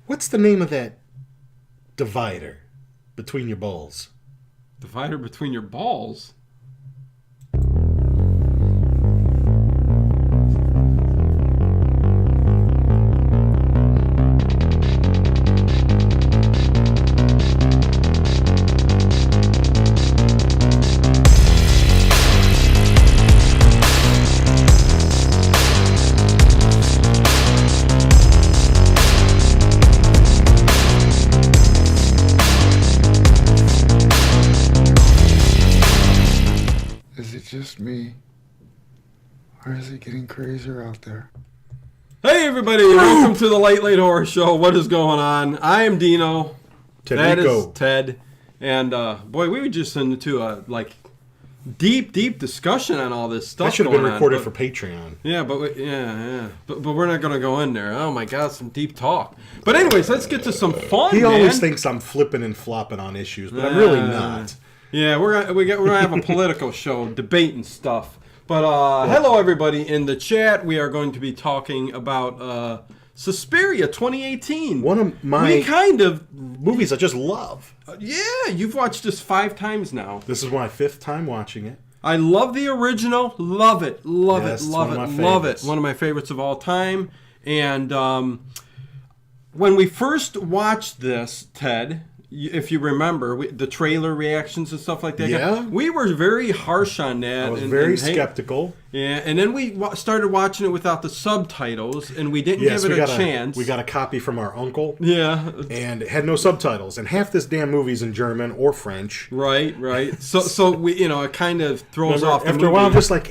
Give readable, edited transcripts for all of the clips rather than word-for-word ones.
What's the name of that divider between your balls? Divider between your balls? Is it just me? Or is it getting crazier out there? Hey everybody, welcome to the Late Horror Show. What is going on? I am Dino. That is Ted. And boy, we were just into a deep discussion on all this stuff. That should have been recorded for Patreon. Yeah, but we're not going to go in there. Oh my God, some deep talk. But anyways, let's get to some fun. He always thinks I'm flipping and flopping on issues, but I'm really not. Yeah, we're gonna have a political show, debating stuff. But hello everybody in the chat. We are going to be talking about Suspiria 2018. One of my movies I just love. Yeah, you've watched this 5 times now. This is my 5th time watching it. I love the original. Love it. Yes, Love it. One of my favorites of all time. And when we first watched this, Ted, if you remember, the trailer reactions and stuff like that. Yeah. We were very harsh on that. I was very skeptical. Yeah, and then we started watching it without the subtitles, and we didn't give it a chance. We got a copy from our uncle. Yeah. And it had no subtitles. And half this damn movie's in German or French. Right. So we, it kind of throws off the movie. After a while, I'm just like,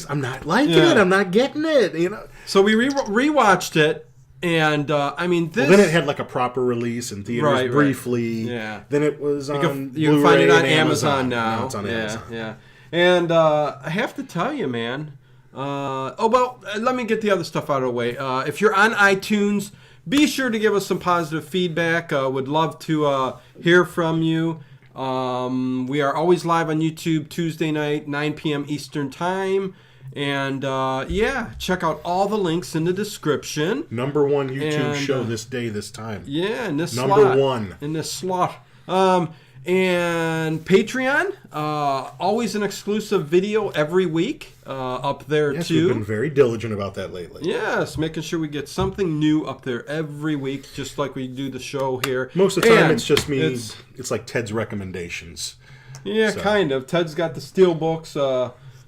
I'm not liking it. I'm not getting it, So we rewatched it. And, this... Well, then it had a proper release in theaters briefly. Yeah. Then it was on You can find it on Amazon now. now. It's on Amazon. Yeah. And I have to tell you, man... let me get the other stuff out of the way. If you're on iTunes, be sure to give us some positive feedback. Would love to hear from you. We are always live on YouTube Tuesday night, 9 p.m. Eastern Time. And, check out all the links in the description. #1 YouTube show this day, this time. Yeah, in this #1. In this slot. And Patreon, always an exclusive video every week up there, yes, too. We've been very diligent about that lately. Yes, making sure we get something new up there every week, just like we do the show here. Most of the time, it's just me. It's like Ted's recommendations. Yeah, kind of. Ted's got the steel books,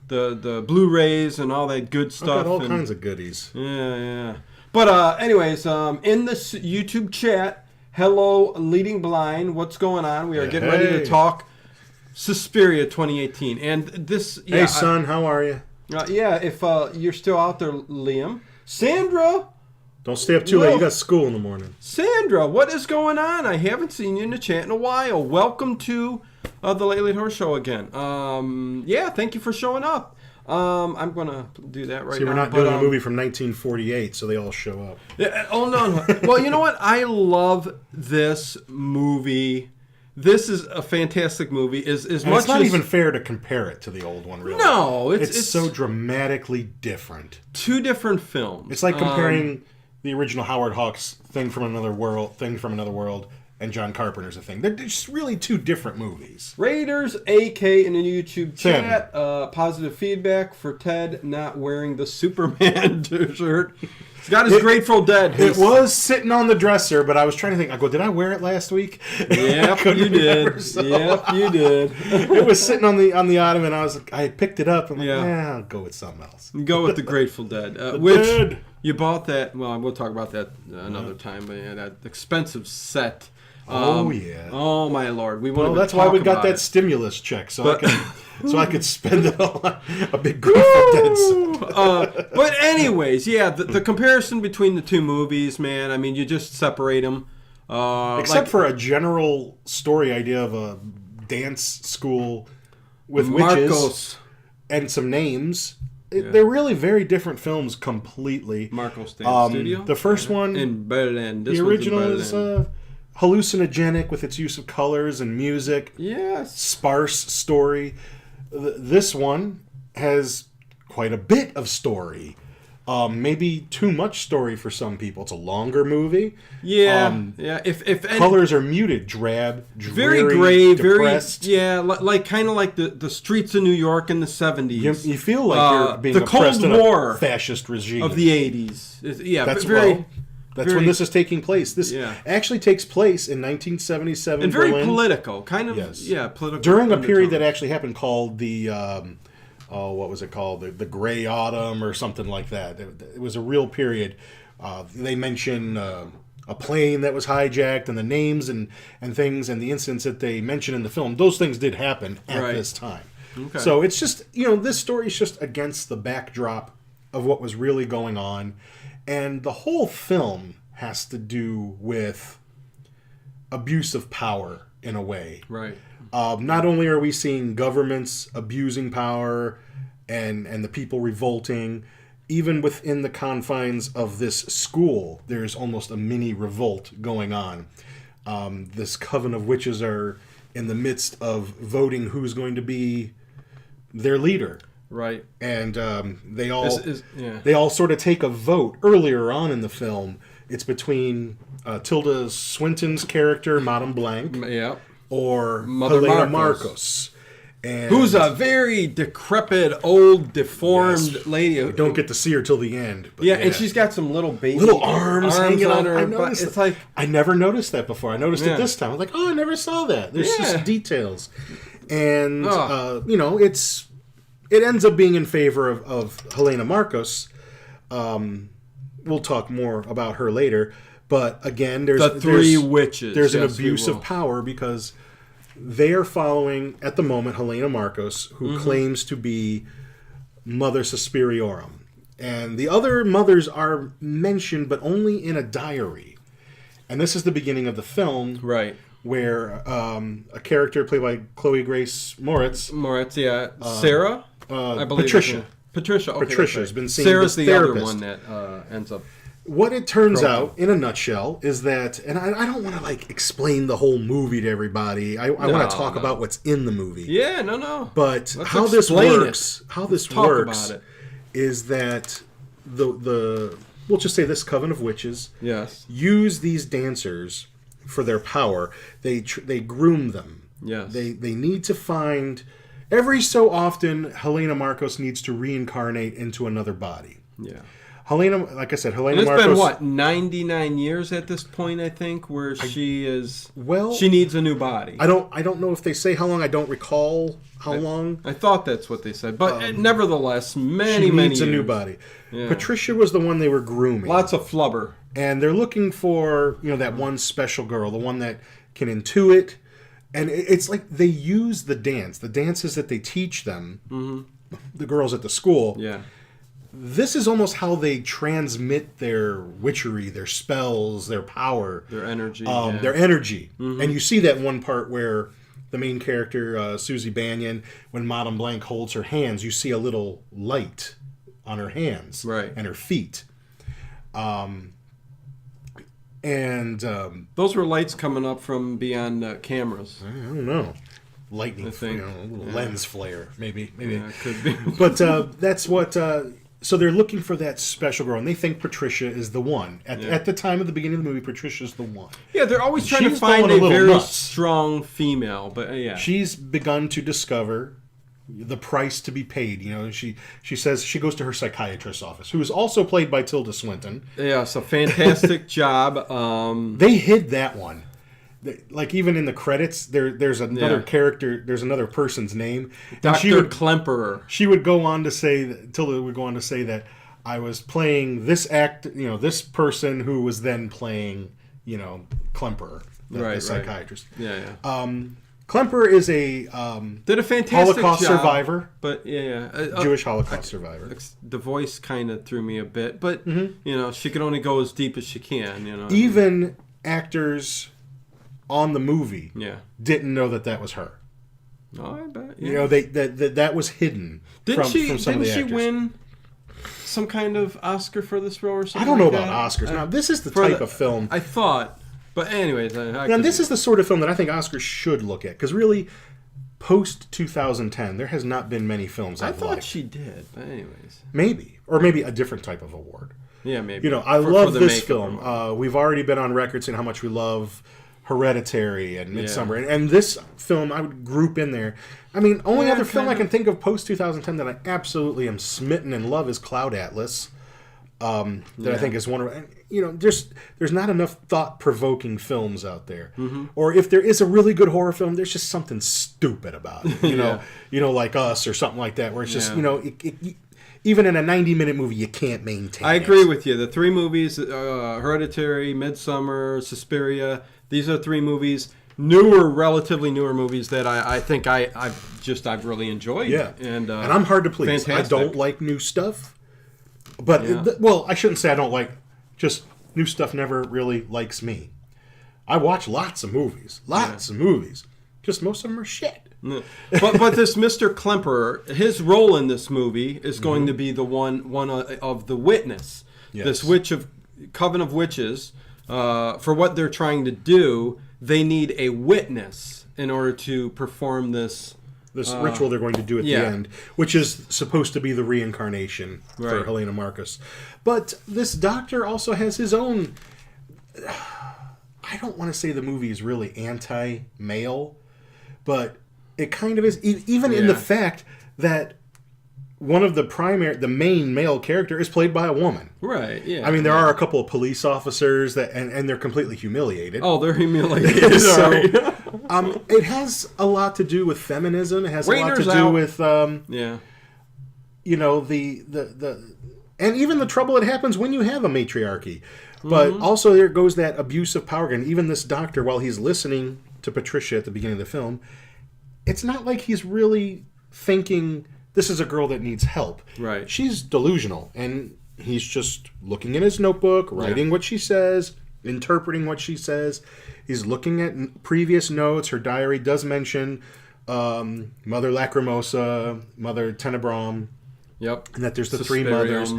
the Blu-rays and all that good stuff. I've got all kinds of goodies. Yeah. But anyways, in this YouTube chat, hello, Leading Blind. What's going on? We are getting ready to talk Suspiria 2018. And this... Yeah, hey, son, how are you? If you're still out there, Liam. Sandra! Don't stay up too late. You got school in the morning. Sandra, what is going on? I haven't seen you in the chat in a while. Welcome to... the Late Horror Show again. Thank you for showing up. I'm going to do that right now. See, we're not doing a movie from 1948, so they all show up. Yeah, no. Well, you know what? I love this movie. This is a fantastic movie. It's not even fair to compare it to the old one, really. No. It's so dramatically different. 2 different films. It's like comparing the original Howard Hawks Thing from Another World, and John Carpenter's A Thing. They're just really 2 different movies. Raiders, AK in the YouTube chat. Positive feedback for Ted not wearing the Superman t-shirt. He's got his Grateful Dead. It was sitting on the dresser, but I was trying to think. I go, did I wear it last week? Yep, you did. Yep, you did. It was sitting on the ottoman. I picked it up. And I'll go with something else. Go with the Grateful Dead. You bought that. Well, we'll talk about that another time. But that expensive set. Oh my Lord! That's why we got that stimulus check, so I could spend it on a big Grateful Dead song. But anyways, the comparison between the 2 movies, man. I mean, you just separate them. Except for a general story idea of a dance school with witches and some names. They're really very different films completely. Marcos Dance Studio. The first one in Berlin. The original is hallucinogenic with its use of colors and music. Yes. Sparse story. This one has quite a bit of story. Maybe too much story for some people. It's a longer movie. Yeah, yeah. If colors are muted, drab, dreary, very gray, depressed. like kind of like the streets of New York in the 70s. You feel like you're being the oppressed Cold in War a fascist regime of the 80s. Yeah, That's very. That's when this is taking place. This Yeah. actually takes place in 1977 And very Berlin. political, kind of. Yes. Yeah, political. During a period that undertone. actually happened called the what was it called? The Gray Autumn or something like that. It was a real period. They mention a plane that was hijacked and the names and things and the incidents that they mention in the film. Those things did happen at Right. this time. Okay. So it's just, this story is just against the backdrop of what was really going on. And the whole film has to do with abuse of power in a way. Right. Not only are we seeing governments abusing power and the people revolting, even within the confines of this school, there's almost a mini revolt going on. This coven of witches are in the midst of voting who's going to be their leader. Right. And they all yeah. they all sort of take a vote earlier on in the film. It's between Tilda Swinton's character, Madame Blanc, Yeah. or Mother Helena Marcos. Marcos. And Who's a very decrepit, old, deformed Yes. lady. We don't get to see her till the end. But Yeah, and she's got some little baby little arms hanging on on her. I But noticed it's that. like, I never noticed that before. I noticed Yeah. it this time. I'm like, oh, I never saw that. There's Yeah. just details, and Oh. it ends up being in favor of Helena Marcos. We'll talk more about her later, but again, there's the three witches. There's an Yes, we abuse will. of power because they are following at the moment Helena Marcos, who Mm-hmm. claims to be Mother Suspiriorum. And the other mothers are mentioned, but only in a diary. And this is the beginning of the film, Right. where a character played by Chloe Grace Moritz, Moritz, yeah. Sarah? I believe. Patricia. Patricia. Okay, Patricia's that's right. been seeing Sarah's this the other therapist. one that ends up. What it turns Growing out, in a nutshell, is that, and I don't want to explain the whole movie to everybody. I want No, to talk no. about what's in the movie. Yeah, no. But Let's how this explain works, how this talk works, about it. is that the we'll just say this coven of witches Yes. use these dancers for their power. They groom them. Yes. They need to find every so often. Helena Marcos needs to reincarnate into another body. Yeah. Helena, like I said, Helena And it's Marcos. been what, 99 years at this point, I think, where she is. Well, she needs a new body. I don't know if they say how long. I don't recall how long. I thought that's what they said, but nevertheless, many She many needs a new years. body. Yeah. Patricia was the one they were grooming. Lots of flubber. And they're looking for, that one special girl, the one that can intuit. And it's like they use the dances that they teach them, the girls at the school. Yeah. This is almost how they transmit their witchery, their spells, their power. Their energy. Their energy. And you see that one part where the main character, Susie Banyan, when Madame Blanc holds her hands, you see a little light on her hands Right. and her feet. Those were lights coming up from beyond cameras. I don't know. Lightning, I think. a little lens flare, maybe. Yeah, it could be. But that's what. So they're looking for that special girl, and they think Patricia is the one. At the time of the beginning of the movie, Patricia's the one. Yeah, they're always trying to She's find going a a little very nuts. strong female, but yeah. She's begun to discover the price to be paid. She says she goes to her psychiatrist's office, who is also played by Tilda Swinton. Yeah, it's a fantastic job. They hid that one. Even in the credits, there's another Yeah. character. There's another person's name. And Dr. Klemperer. She would go on to say, Tilda would go on to say that I was playing this this person who was then playing, Klemperer, the psychiatrist. Yeah. Klemperer is a Did a fantastic Holocaust job, survivor, but yeah. Jewish Holocaust survivor. The voice kind of threw me a bit, but she can only go as deep as she can. Even actors on the movie Yeah. didn't know that was her. Oh, I bet. Yeah. That was hidden Didn't from some of the she actors. win some kind of Oscar for this role or something? I don't know like about that? Oscars. Now, this is the For type of film. I thought, but anyways, Now, this is the sort of film that I think Oscars should look at, because really, post 2010, there has not been many films I I've thought liked. she did, but anyways. Maybe. Or maybe a different type of award. Yeah, maybe. I love this film. We've already been on record saying how much we love Hereditary and Midsommar. And this film I would group in there. I mean, only other film I can think of post 2010 that I absolutely am smitten and love is Cloud Atlas. That I think is one of... there's not enough thought-provoking films out there. Mm-hmm. Or if there is a really good horror film, there's just something stupid about it. Like Us or something like that, where it's just, even in a 90-minute movie, you can't maintain I agree with you. The three movies, Hereditary, Midsommar, Suspiria, these are three movies, relatively newer movies that I think I've really enjoyed. Yeah. And I'm hard to please. Fantastic. I don't like new stuff. But, I shouldn't say I don't like... Just new stuff never really likes me. I watch lots of movies. Just most of them are shit. But this Mr. Klemperer, his role in this movie is going to be the one of the witness. Yes. This coven of witches, for what they're trying to do, they need a witness in order to perform this ritual they're going to do at the end, which is supposed to be the reincarnation for Helena Marcos. But this doctor also has his own... I don't want to say the movie is really anti-male, but it kind of is, even in the fact that one of the main male character is played by a woman. Right, yeah. I mean, there are a couple of police officers and they're completely humiliated. Oh, they're humiliated. So, it has a lot to do with feminism. It has a lot to do with, and even the trouble that happens when you have a matriarchy. But also there goes that abuse of power. And even this doctor, while he's listening to Patricia at the beginning of the film, it's not like he's really thinking... This is a girl that needs help. Right. She's delusional, and he's just looking in his notebook, writing what she says, interpreting what she says. He's looking at previous notes. Her diary does mention Mother Lacrimosa, Mother Tenebrum. Yep. And that there's the three mothers.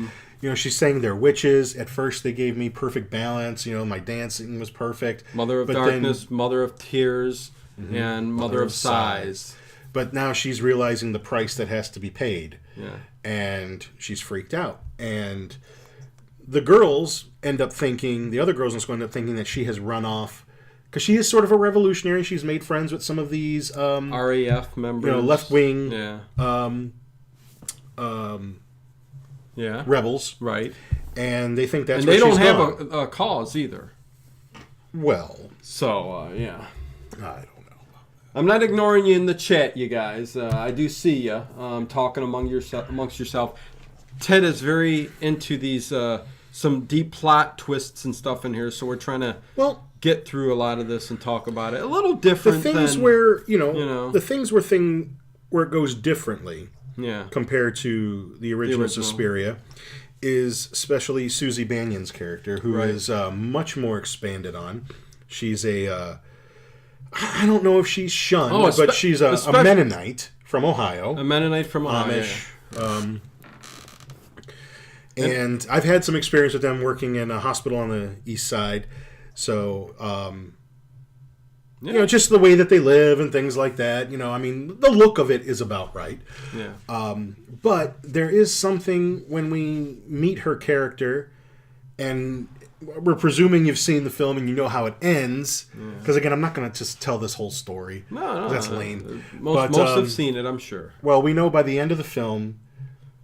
She's saying they're witches. At first, they gave me perfect balance. My dancing was perfect. Mother of darkness, Mother of tears, and Mother of sighs. But now she's realizing the price that has to be paid. Yeah. And she's freaked out. And the girls end up thinking, the other girls in school end up thinking that she has run off. Because she is sort of a revolutionary. She's made friends with some of these... RAF members. Left wing... rebels. Right. And they think that's and where she's they don't gone. have a cause either. Well. So, yeah. I don't know. I'm not ignoring you in the chat, you guys. I do see you talking amongst yourself. Ted is very into these some deep plot twists and stuff in here, so we're trying to get through a lot of this and talk about it. A little different. The things where the things where it goes differently, compared to the original Suspiria, is especially Susie Banion's character, who is much more expanded on. She's a I don't know if she's shunned, but she's a Mennonite from Ohio. A Mennonite from Ohio. Amish. And I've had some experience with them working in a hospital on the east side. So, just the way that they live and things like that. The look of it is about right. Yeah. But there is something when we meet her character, and we're presuming you've seen the film and you know how it ends. Because, again, I'm not going to just tell this whole story. No. That's lame. Most have seen it, I'm sure. Well, we know by the end of the film,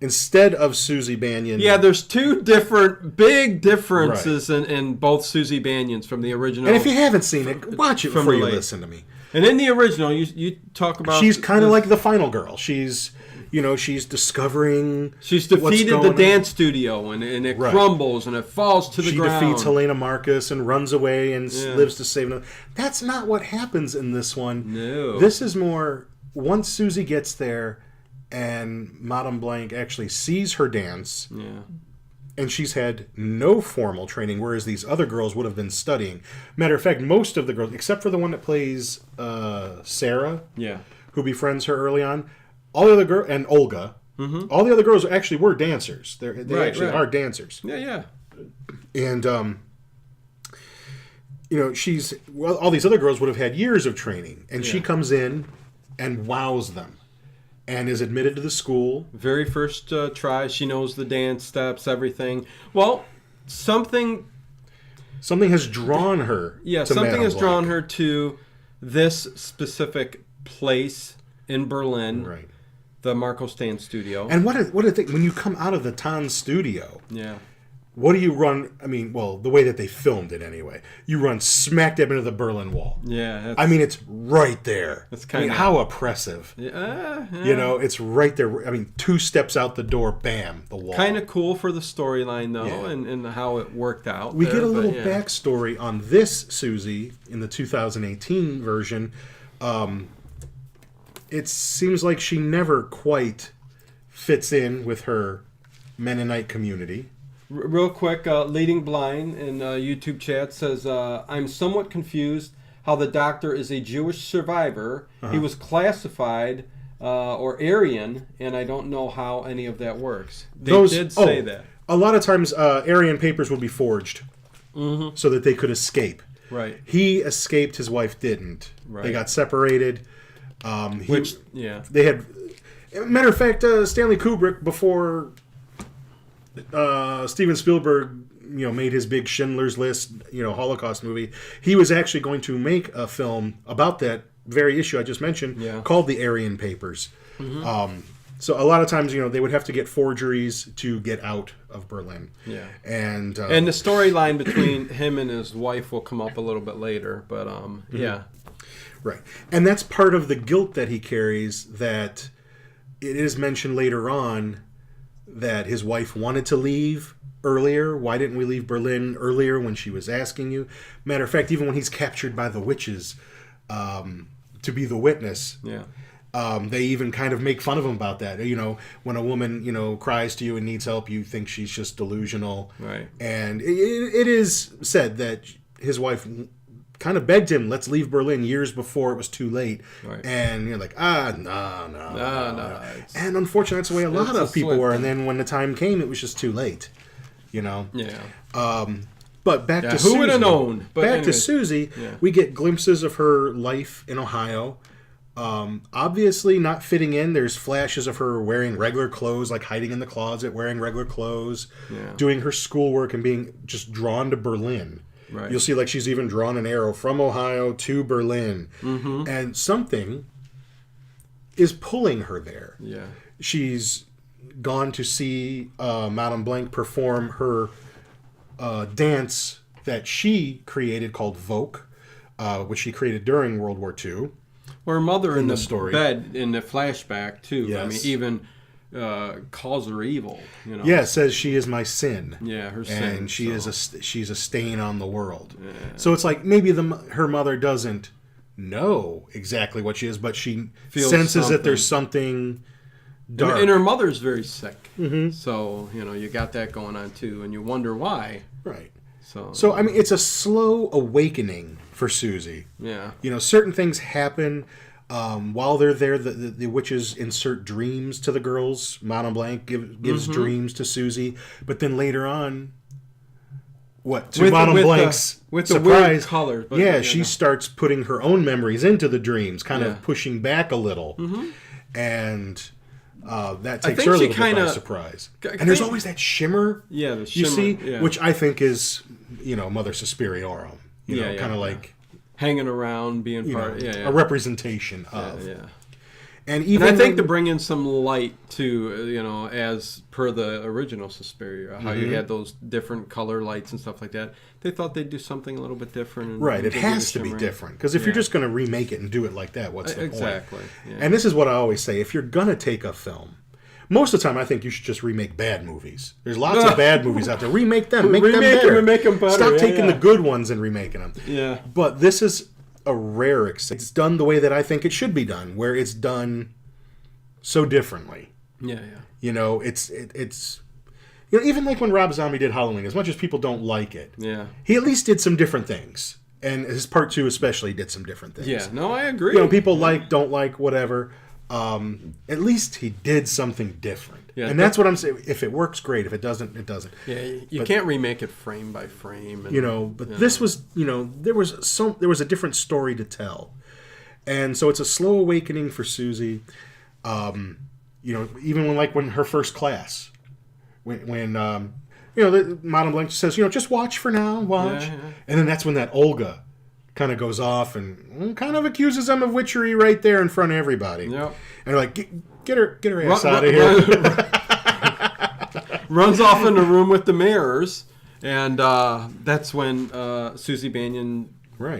instead of Susie Banion... Yeah, there's two big differences in both Susie Banions from the original. And if you haven't seen it, watch it before you listen to me. And in the original, you talk about... She's kind of like the final girl. She's discovering... She's defeated the dance studio, and it crumbles, and it falls to the ground. She defeats Helena Marcos and runs away and lives to save them. That's not what happens in this one. No. This is more... Once Susie gets there, and Madame Blanc actually sees her dance... And she's had no formal training, whereas these other girls would have been studying. Matter of fact, most of the girls, except for the one that plays Sarah, who befriends her early on, all the other girls, and Olga, all the other girls actually were dancers. They actually are dancers. Yeah. And, all these other girls would have had years of training. And she comes in and wows them. And is admitted to the school. Very first try. She knows the dance steps, everything. Well, something has drawn her. Yeah, to something Madame has Blanc. drawn her to this specific place in Berlin. Right. The Marcos Dance Studio. And what a thing, when you come out of the Tan studio, yeah. what do you run? I mean, well, the way that they filmed it anyway, you run smack dab into the Berlin Wall. Yeah. I mean, it's right there. That's I mean, how oppressive. Yeah. You know, it's right there. I mean, 2 steps out the door, bam, the wall. Kind of cool for the storyline, though, Yeah. and how it worked out. We get a little backstory on this Susie in the 2018 version. It seems like she never quite fits in with her Mennonite community. Real quick, Leading Blind in YouTube chat says, I'm somewhat confused how the doctor is a Jewish survivor. He was classified or Aryan, and I don't know how any of that works. They did say that. A lot of times Aryan papers would be forged so that they could escape. Right. He escaped, his wife didn't. Right. They got separated. They had... Matter of fact, Stanley Kubrick, before Steven Spielberg, made his big Schindler's List, Holocaust movie, he was actually going to make a film about that very issue I just mentioned, called The Aryan Papers. So a lot of times, they would have to get forgeries to get out of Berlin. Yeah. And the storyline between him and his wife will come up a little bit later, but yeah. Right. And that's part of the guilt that he carries, that it is mentioned later on that his wife wanted to leave earlier. Why didn't we leave Berlin earlier when she was asking you? Matter of fact, even when he's captured by the witches to be the witness, they even kind of make fun of him about that. When a woman, cries to you and needs help, you think she's just delusional. Right. And it is said that his wife kind of begged him, let's leave Berlin, years before it was too late. Right. And you're like, no. And unfortunately, that's the way a lot of people were. And then when the time came, it was just too late. Yeah. But back to Susie. Who would have known? But to Susie, we get glimpses of her life in Ohio. Obviously not fitting in. There's flashes of her wearing regular clothes, like hiding in the closet, wearing regular clothes, doing her schoolwork and being just drawn to Berlin. Right. You'll see, like, she's even drawn an arrow from Ohio to Berlin. Mm-hmm. And something is pulling her there. Yeah. She's gone to see Madame Blanc perform her dance that she created called Vogue, which she created during World War II. Her mother in the story. bed in the flashback, too. Yes. I mean, even calls her evil. Yeah, says she is my sin. Yeah, her sin. And she's a stain on the world. Yeah. So it's like maybe her mother doesn't know exactly what she is, but she senses that there's something dark. And her mother's very sick. Mm-hmm. So, you got that going on too, and you wonder why. Right. So I mean, it's a slow awakening for Susie. Yeah. Certain things happen. While they're there, the witches insert dreams to the girls. Madame Blanc gives dreams to Susie, but then later on, Madame Blanc's with surprise, the weird colors. But she starts putting her own memories into the dreams, kind of pushing back a little, and that takes her a little bit by surprise. And there's always that shimmer, the shimmer, you see, which I think is Mother Suspiriorum, kind of like hanging around, being part, a representation of. Yeah. And even I think to bring in some light to, as per the original Suspiria, how you had those different color lights and stuff like that. They thought they'd do something a little bit different. Right, it has to be different. Because if you're just going to remake it and do it like that, what's the point? Exactly. Yeah. And this is what I always say. If you're going to take a film, most of the time I think you should just remake bad movies. There's lots of bad movies out there. Remake them. Make them better. Remake them better. Stop taking the good ones and remaking them. Yeah. But this is a rare exception. It's done the way that I think it should be done, where it's done so differently. Yeah. It's even like when Rob Zombie did Halloween, as much as people don't like it, he at least did some different things. And his part 2 especially did some different things. Yeah, no, I agree. People don't like, whatever. At least he did something different. Yeah, and that's what I'm saying. If it works, great. If it doesn't, it doesn't. Yeah, you can't remake it frame by frame. And, but this was, there was a different story to tell. And so it's a slow awakening for Susie. Even when her first class, when Madame Blanc says, just watch for now, watch. Yeah. And then that's when that Olga kind of goes off and kind of accuses them of witchery right there in front of everybody. Yep. And they're like, get her ass out of here. Runs off in the room with the mirrors, and that's when Susie Bannion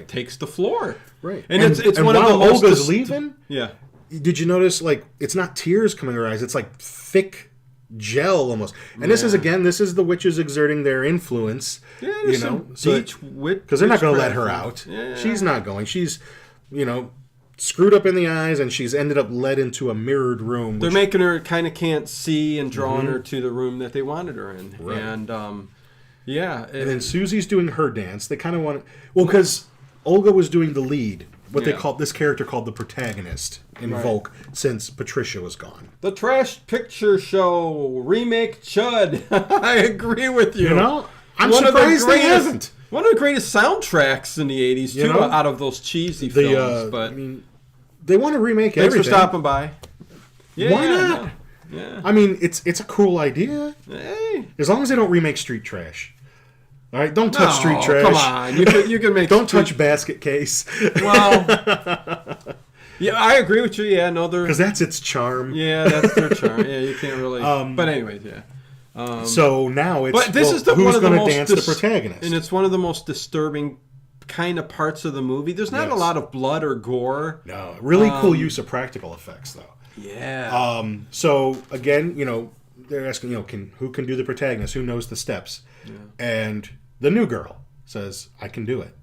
takes the floor. Right. And it's one of the most... Olga's leaving? Yeah. Did you notice, it's not tears coming her eyes, it's like thick gel almost. And this is the witches exerting their influence. Yeah, because they're not going to let her out. Yeah. She's not going. She's, screwed up in the eyes, and she's ended up led into a mirrored room. They're making her kind of can't see and drawing her to the room that they wanted her in. Right. And, and then Susie's doing her dance. They kind of want... Well, because Olga was doing the lead. This character called the protagonist in Volk, since Patricia was gone. The Trash Picture Show remake Chud. I agree with you. I'm surprised they haven't. One of the greatest soundtracks in the 80s, too, out of those cheesy films. But they want to remake everything. Thanks for stopping by. Yeah, why not? No. Yeah. It's a cool idea. Hey. As long as they don't remake Street Trash. All right, don't touch Street Trash. Come on, you can make. Don't touch Basket Case. Well, yeah, I agree with you. Yeah, no, because that's its charm. Yeah, that's their charm. Yeah, you can't really. But anyways, yeah. So now it's. But this is who's going to dance the protagonist? And it's one of the most disturbing kind of parts of the movie. There's not a lot of blood or gore. No, really cool use of practical effects though. Yeah. So again, they're asking, who can do the protagonist? Who knows the steps? Yeah. And the new girl says, I can do it.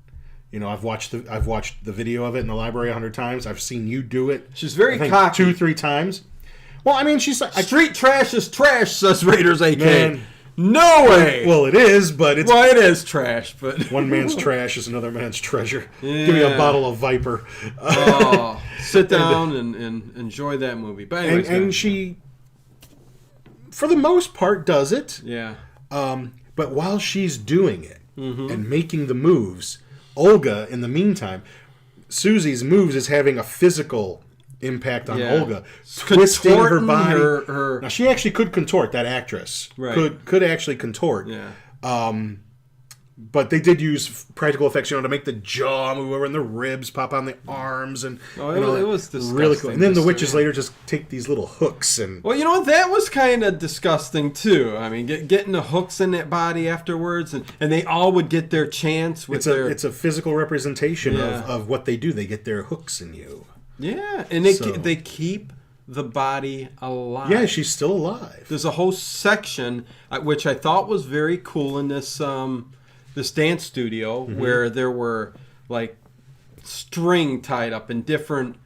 I've watched the video of it in the library 100 times. I've seen you do it. She's very cocky. 2-3 times. Well, she's like... Street trash is trash, says Raiders AK. Man, no way! Well, it is, but it's... Well, it is trash, but... One man's trash is another man's treasure. Yeah. Give me a bottle of Viper. Sit down and enjoy that movie. But anyways, and she, for the most part, does it. Yeah. But while she's doing it and making the moves, Olga, in the meantime, Susie's moves is having a physical impact on Olga, twisting her body. Now, she actually could contort, that actress. Right. Could actually contort. Yeah. But they did use practical effects, to make the jaw move over and the ribs pop on the arms, and it was disgusting. Really cool. And then the witches later just take these little hooks and. Well, that was kind of disgusting too. I mean, getting the hooks in that body afterwards, and they all would get their chance with it's a physical representation of what they do. They get their hooks in you. Yeah, and they keep the body alive. Yeah, she's still alive. There's a whole section which I thought was very cool in this dance studio where there were string tied up in different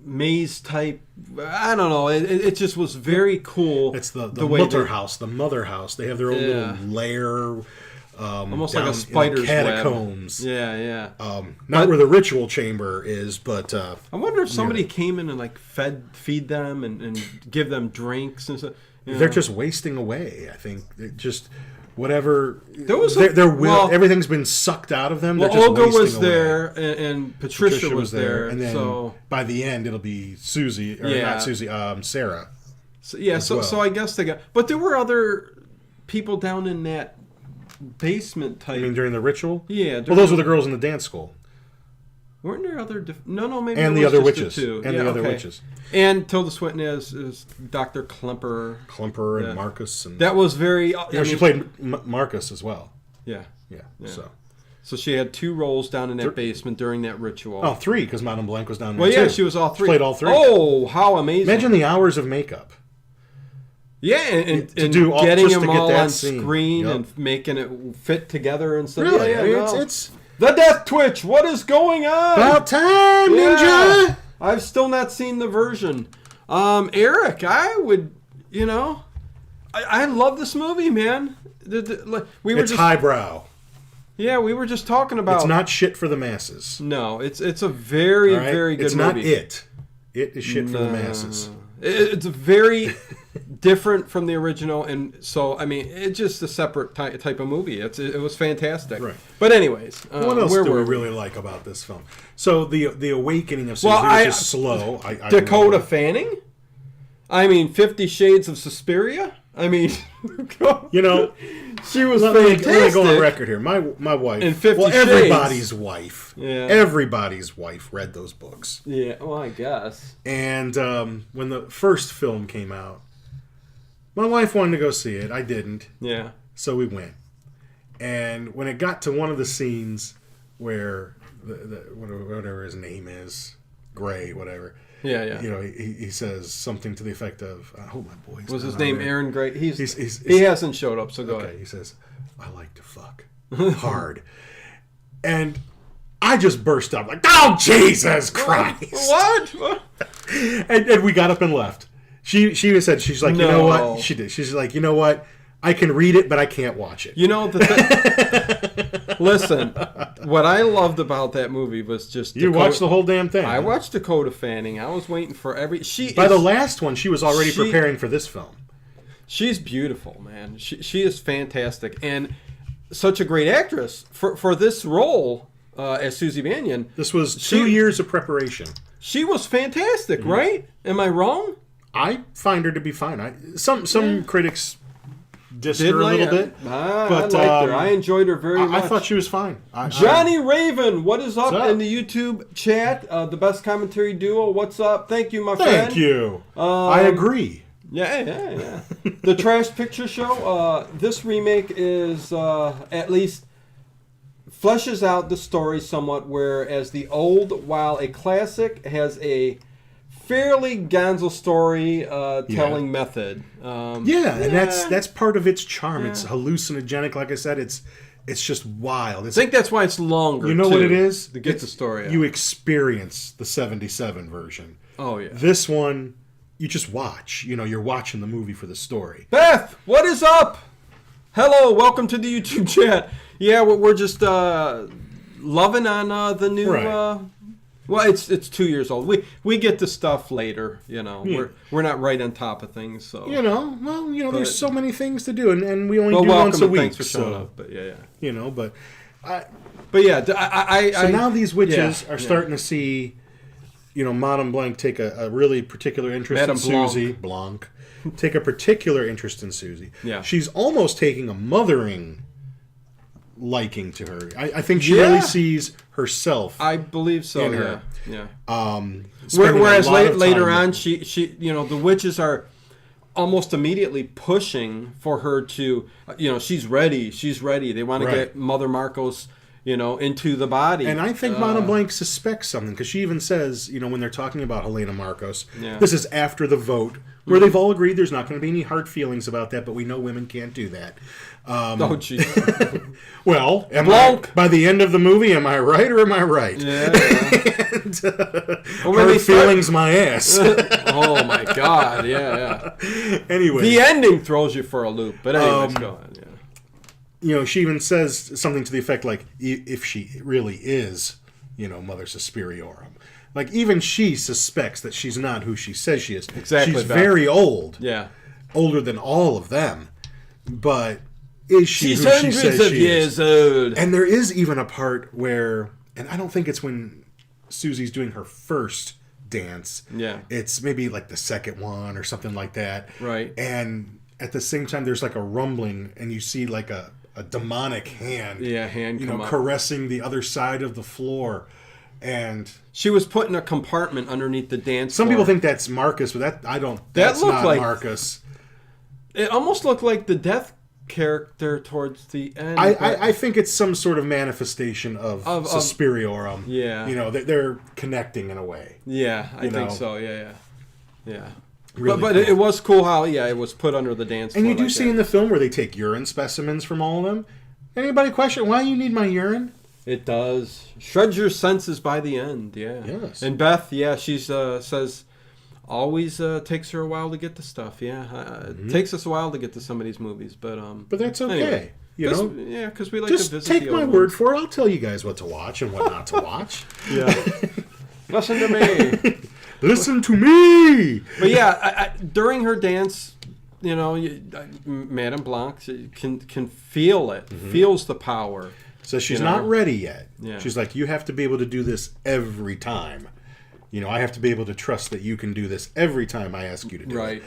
maze type. I don't know. It just was very cool. It's the mother house. The mother house. They have their own little lair. Almost like a spider's catacombs. Web. Yeah. Not where the ritual chamber is, but I wonder if somebody came in and feed them and give them drinks and stuff. They're just wasting away. I think just whatever. Everything's been sucked out of them. Well, Olga was there and Patricia was there, and then by the end it'll be Susie or not Susie, Sarah. So I guess they got. But there were other people down in that basement type. You mean during the ritual? Yeah. Well, those were the girls in the dance school. Weren't there other... No, maybe and it the was other just witches. The two. And the other witches. And Tilda Swinton is Dr. Klemper. And Marcus. And that was very... she played Marcus as well. Yeah. So she had 2 roles down in that basement during that ritual. Oh, 3, because Madame Blanc was down there, Well, yeah, she was all 3. She played all 3. Oh, how amazing. Imagine the hours of makeup. Yeah, and getting them all on screen and making it fit together and stuff. Really? It's the Death Twitch. What is going on? About time, Ninja. I've still not seen the version. Eric, I would, I love this movie, man. It's highbrow. Yeah, we were just talking about. It's not shit for the masses. No, it's a very very good movie. It's not it. It is shit for the masses. It's a very different from the original, and so I mean, it's just a separate type of movie. It was fantastic. Right. But anyways, what else do we really like about this film? So the awakening of Susie is just slow. Dakota Fanning. I mean, 50 Shades of Suspiria. I mean, you know, she was fantastic. Let me go on record here. My wife, in 50 Shades. Everybody's wife. Yeah. Everybody's wife read those books. Yeah. Well, I guess. And when the first film came out, my wife wanted to go see it. I didn't. Yeah. So we went. And when it got to one of the scenes where whatever his name is, Gray, whatever. Yeah, yeah. You know, he says something to the effect of, "Oh, my boy's." Was his name Aaron Gray? He hasn't showed up. So go ahead. He says, "I like to fuck hard," and I just burst up like, "Oh, Jesus Christ!" What? and we got up and left. She said, she's like, no. You know what? She did. She's like, you know what? I can read it, but I can't watch it. You know, listen, what I loved about that movie was just... You watched the whole damn thing. I watched Dakota Fanning. I was waiting for every... By the last one, she was already preparing for this film. She's beautiful, man. She is fantastic. And such a great actress. For this role as Susie Bannion... This was 2 years of preparation. She was fantastic, right? Am I wrong? I find her to be fine. Some critics dissed her a little bit. But I liked her. I enjoyed her very much. I thought she was fine. Johnny Raven, what is up in the YouTube chat? The best commentary duo. What's up? Thank you, my friend. Thank you. I agree. Yeah. The Trash Picture Show. This remake is at least fleshes out the story somewhat, whereas the old, while a classic, has a fairly gonzo story telling method. And that's part of its charm. It's hallucinogenic, like I said. It's just wild. I think that's why it's longer. You know what it is? To get the story out. You experience the 77 version. Oh, yeah. This one, you just watch. You know, you're watching the movie for the story. Beth, what is up? Hello, welcome to the YouTube chat. Yeah, we're just loving on the new... Right. Well, it's 2 years old. We get the stuff later, you know. Yeah. We're not right on top of things, so there's so many things to do, and we only do once a week. Thanks for showing up, but yeah. You know, but so now these witches are starting to see, you know, Madame Blanc take a really particular interest in Susie Blanc. Take a particular interest in Susie. Yeah, she's almost taking a mothering liking to her. I think she really sees herself. I believe so. In her. Yeah. Whereas later on, she you know, the witches are almost immediately pushing for her to, you know, she's ready. They want to get Mother Marcos, you know, into the body. And I think Madame Blanc suspects something, because she even says, you know, when they're talking about Helena Marcos, this is after the vote, where they've all agreed there's not going to be any hard feelings about that, but we know women can't do that. Oh, geez. Well, by the end of the movie, am I right or am I right? Yeah. And, hard feelings, my ass. Oh, my God. Yeah. Anyway. The ending throws you for a loop, but anyways, go on. Yeah. You know, she even says something to the effect like, if she really is, you know, Mother Suspiriorum. Like, even she suspects that she's not who she says she is. Exactly. She's very old. Yeah. Older than all of them. But is she who she says she is? Old. And there is even a part where, and I don't think it's when Susie's doing her first dance. Yeah. It's maybe like the second one or something like that. Right. And at the same time, there's like a rumbling, and you see like a demonic hand. Yeah, hand come up. Caressing the other side of the floor. And she was put in a compartment underneath the dance floor. Some people think that's Marcus, but that's not like Marcus. It almost looked like the death character towards the end. I think it's some sort of manifestation of Suspiriorum. Yeah. You know, they're connecting in a way. Yeah, I think so. Yeah. Really but cool. It was cool how, it was put under the dance floor. And you do see in the film where they take urine specimens from all of them. Anybody question why you need my urine? It does. Shreds your senses by the end, yeah. Yes. And Beth, she says always takes her a while to get to stuff, It takes us a while to get to some of these movies, but that's okay. Anyway, you know? Yeah, because we like just to visit take the my old word ones. for it. I'll tell you guys what to watch and what not to watch. Yeah. Listen to me. Listen to me! But during her dance, Madame Blanc can feel it, feels the power. So she's not ready yet. Yeah. She's like, you have to be able to do this every time. I have to be able to trust that you can do this every time I ask you to do it.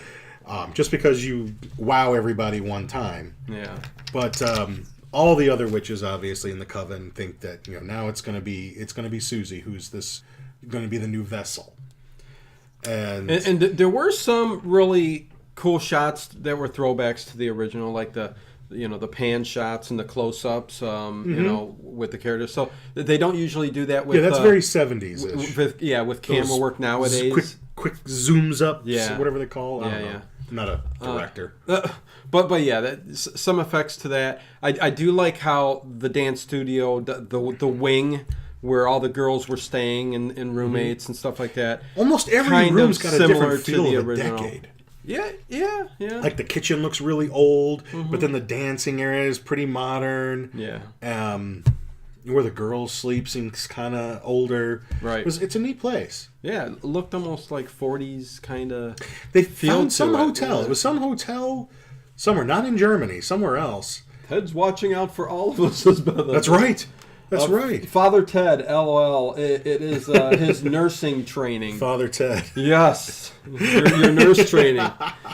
Just because you wow everybody one time. Yeah. But all the other witches, obviously, in the coven think that now it's going to be Susie who's going to be the new vessel. And there were some really cool shots that were throwbacks to the original, like the pan shots and the close-ups, with the characters. So they don't usually do that with... Yeah, that's very 70s-ish. With camera work nowadays. Quick zooms up, whatever they call. I don't know. I'm not a director. But yeah, some effects to that. I do like how the dance studio, the wing... where all the girls were staying and roommates and stuff like that. Almost every room's got a different feel of the decade. Yeah. Like the kitchen looks really old, but then the dancing area is pretty modern. Yeah. Where the girls sleep seems kind of older. Right. It's a neat place. Yeah, it looked almost like 40s kind of. They found some hotel. Yeah. It was some hotel somewhere, not in Germany, somewhere else. Ted's watching out for all of us. That's right. That's right. Father Ted, LOL. It is his nursing training. Father Ted. Yes. Your nurse training.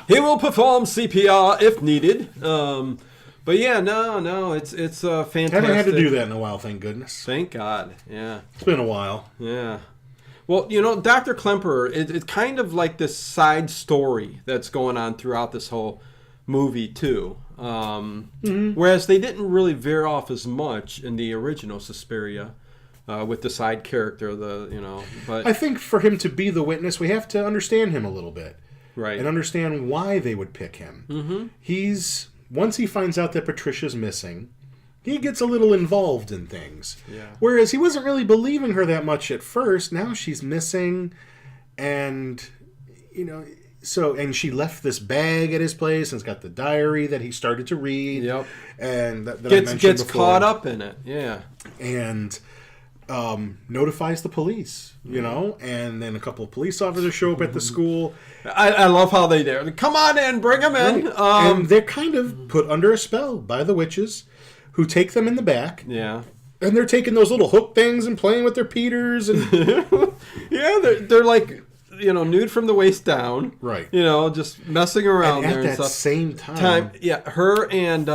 He will perform CPR if needed. But yeah, no, it's fantastic. Haven't had to do that in a while, thank goodness. Thank God, yeah. It's been a while. Yeah. Well, Dr. Klemperer, it's kind of like this side story that's going on throughout this whole movie, too. Whereas they didn't really veer off as much in the original Suspiria with the side character, but I think for him to be the witness, we have to understand him a little bit, right, and understand why they would pick him. Once he finds out that Patricia's missing, he gets a little involved in things. Yeah. Whereas he wasn't really believing her that much at first. Now she's missing, and and she left this bag at his place, and it's got the diary that he started to read. Yep. And that gets, I mentioned gets before. caught up in it. Yeah. And notifies the police, and then a couple of police officers show up at the school. I love how they do. Come on in, bring them in. Right. And they're kind of put under a spell by the witches, who take them in the back. Yeah. And they're taking those little hook things and playing with their Peters. And yeah, they're like... nude from the waist down. Right. Just messing around and there at and that stuff. same time. Yeah, her and,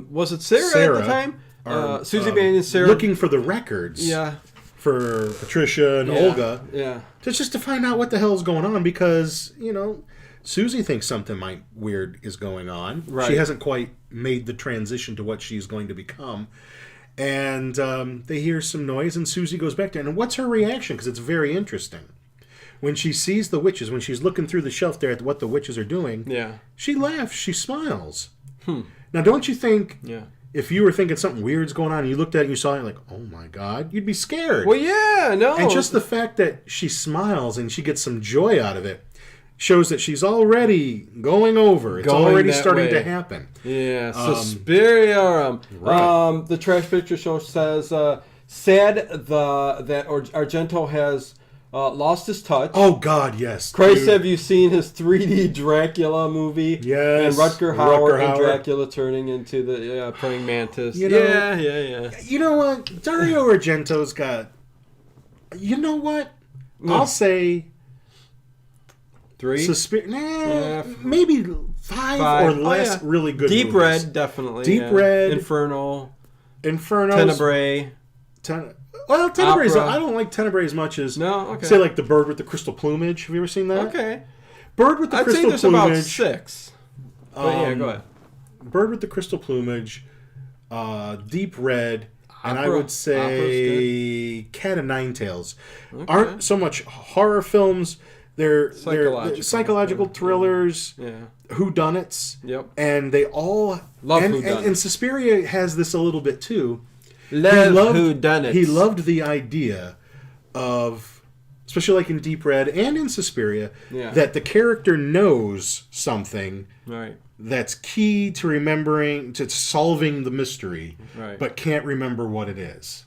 was it Sarah at the time? Susie Bannion and Sarah. Looking for the records. Yeah. For Patricia and Olga. Yeah. Just to find out what the hell is going on because, Susie thinks something weird is going on. Right. She hasn't quite made the transition to what she's going to become. And they hear some noise and Susie goes back there. And what's her reaction? Because it's very interesting. When she sees the witches, when she's looking through the shelf there at what the witches are doing, she laughs, she smiles. Now, don't you think if you were thinking something weird's going on and you looked at it and you saw it, like, oh my God, you'd be scared. Well, yeah, no. And just the fact that she smiles and she gets some joy out of it shows that she's already going over. It's already starting to happen. Yeah, Suspiria. Right. The Trash Picture Show says, sad that Argento has... lost his touch. Oh, God, yes. Christ, have you seen his 3D Dracula movie? Yes. And Rutger Hauer and Dracula turning into the praying mantis. Yeah. You know what? Dario Argento's got... You know what? I'll say... 3? Maybe 5 or less really good Deep movies. Red, definitely. Deep Red. Inferno. Tenebrae. Well, Tenebrae, Opera. I don't like Tenebrae as much as, okay. say, like The Bird with the Crystal Plumage. Have you ever seen that? Okay. Bird with the Crystal Plumage. Plumage. I'd say there's about 6. But yeah, go ahead. Bird with the Crystal Plumage, Deep Red, and I would say Cat of Nine Tails. Aren't so much horror films. They're psychological thrillers, whodunits. Yep. And they all... Love whodunits. And Suspiria has this a little bit, too. He loved the idea of, especially like in Deep Red and in Suspiria, that the character knows something that's key to solving the mystery, but can't remember what it is.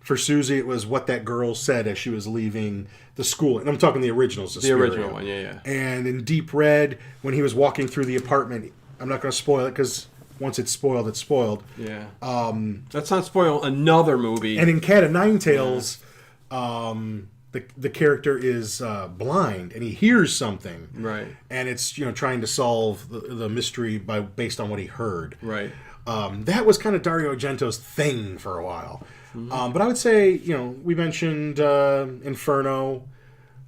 For Susie, it was what that girl said as she was leaving the school. And I'm talking the original Suspiria. The original one, yeah. And in Deep Red, when he was walking through the apartment, I'm not going to spoil it because once it's spoiled, it's spoiled. Yeah. Let's not spoil another movie. And in Cat of Nine Tails, the character is blind and he hears something. Right. And it's trying to solve the mystery based on what he heard. Right. That was kind of Dario Argento's thing for a while. But I would say, we mentioned Inferno,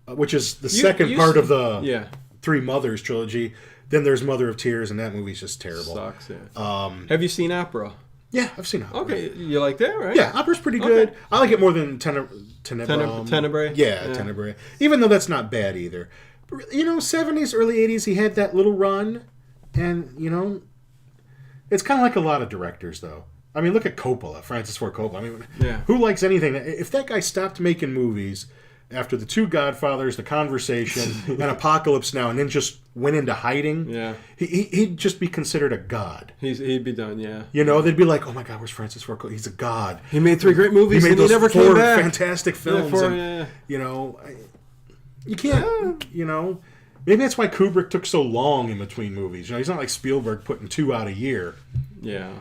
which is the second part of the Three Mothers trilogy. Then there's Mother of Tears, and that movie's just terrible. Sucks, yeah. Have you seen Opera? Yeah, I've seen Opera. Okay, you like that, right? Yeah, Opera's pretty good. Okay. I like it more than Tenebrae? Yeah, Tenebrae. Even though that's not bad either. 70s, early 80s, he had that little run, and, it's kind of like a lot of directors, though. I mean, look at Coppola, Francis Ford Coppola. I mean, who likes anything? If that guy stopped making movies after The Two Godfathers, The Conversation, and Apocalypse Now, and then just went into hiding, he'd just be considered a god. He'd be done, yeah. They'd be like, oh my God, where's Francis Ford Coppola? He's a god. He made 3 great movies, he and he never came back. Fantastic films. You can't, maybe that's why Kubrick took so long in between movies. He's not like Spielberg putting 2 out a year. Yeah.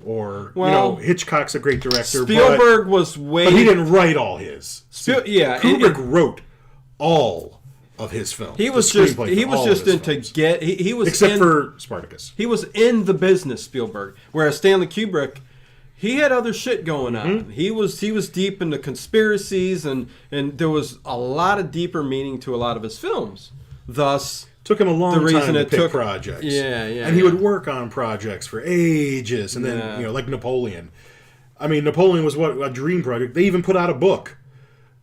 Or Hitchcock's a great director. Spielberg but he didn't write all his. Kubrick and wrote all of his films. He was just into films. he was except for Spartacus. He was in the business, Spielberg. Whereas Stanley Kubrick, he had other shit going on. Mm-hmm. He was deep into conspiracies and there was a lot of deeper meaning to a lot of his films. Thus, took him a long time to pick projects. Yeah. And he would work on projects for ages. And then, like Napoleon. I mean, Napoleon was a dream project. They even put out a book.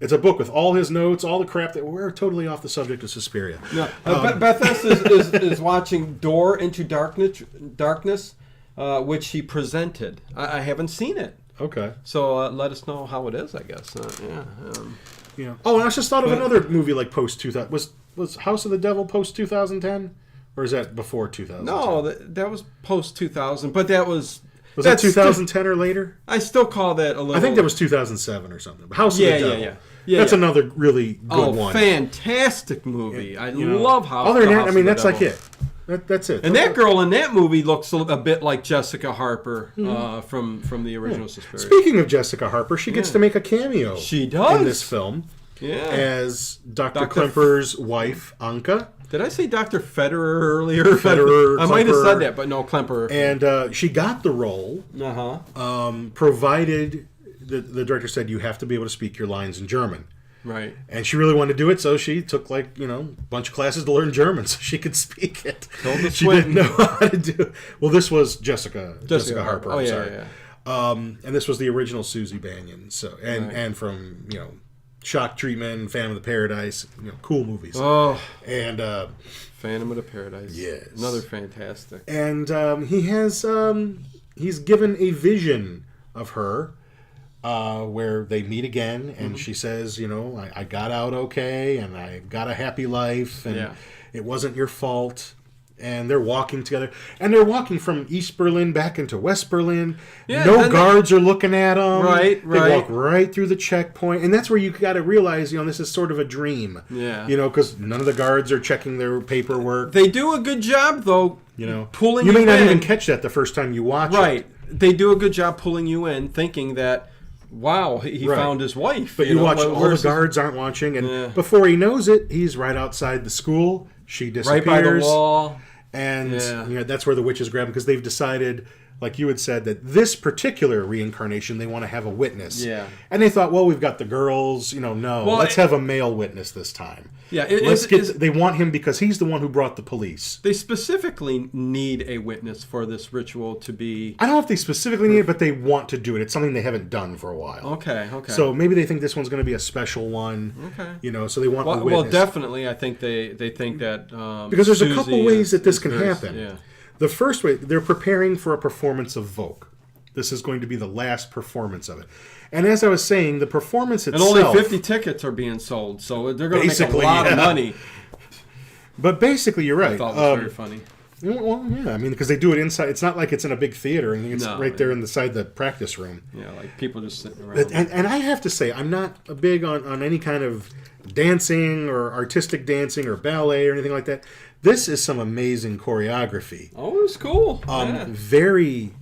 It's a book with all his notes, all the crap that we're totally off the subject of Suspiria. No, Beth S. is watching Door into Darkness, which he presented. I haven't seen it. Okay. So let us know how it is, I guess. Oh, and I just thought of another movie like post-2000. Was House of the Devil post-2010? Or is that before 2010? No, that was post-2000, but that was... Was that 2010 or later? I still call that a little... I think that was 2007 or something. House of the Devil. That's another really good one. Fantastic movie. I love House of the Devil. Other than that, that's like it. That's it. And that girl in that movie looks a bit like Jessica Harper from the original Suspiria. Speaking of Jessica Harper, she gets to make a cameo. She does. In this film. Yeah. As Dr. Klemper's wife, Anka. Did I say Dr. Federer earlier? Federer. I might have said that, but no, Klemper. And she got the role, provided the director said you have to be able to speak your lines in German. Right. And she really wanted to do it, so she took a bunch of classes to learn German so she could speak it. She didn't know how to do it. Well, this was Jessica Harper. I'm sorry. Yeah. And this was the original Susie Bannion. So and from Shock Treatment, Phantom of the Paradise, cool movies. Oh, and Phantom of the Paradise. Yes, another fantastic. And he's given a vision of her where they meet again, and she says, I got out okay, and I got a happy life, and it wasn't your fault. And they're walking together. And they're walking from East Berlin back into West Berlin. Yeah, no guards are looking at them. Right. They walk right through the checkpoint. And that's where you got to realize, this is sort of a dream. Yeah. Because none of the guards are checking their paperwork. They do a good job, though, pulling you in. You may not even catch that the first time you watch it. Right. They do a good job pulling you in, thinking that, wow, he found his wife. But you watch, all the guards aren't watching. And before he knows it, he's right outside the school. She disappears. Right by the wall. And that's where the witches grab him because they've decided, like you had said, that this reincarnation they want to have a witness. Yeah. And they thought, well, we've got the girls. Let's have a male witness this time. Yeah. They want him because he's the one who brought the police. They specifically need a witness for this ritual to be... I don't know if they specifically need it, but they want to do it. It's something they haven't done for a while. Okay. So maybe they think this one's going to be a special one. Okay. So they want a witness. Well, definitely, I think they think that... because there's a couple ways that this can happen. Yeah. The first way, they're preparing for a performance of Vogue. This is going to be the last performance of it. And as I was saying, the performance itself... And only 50 tickets are being sold, so they're going to make a lot of money. But basically, you're right. I thought it was very funny. Well, yeah, I mean, because they do it inside. It's not like it's in a big theater or anything. It's right there inside the practice room. Yeah, like people just sitting around. And I have to say, I'm not big on any kind of dancing or artistic dancing or ballet or anything like that. This is some amazing choreography. Oh, it was cool. Very,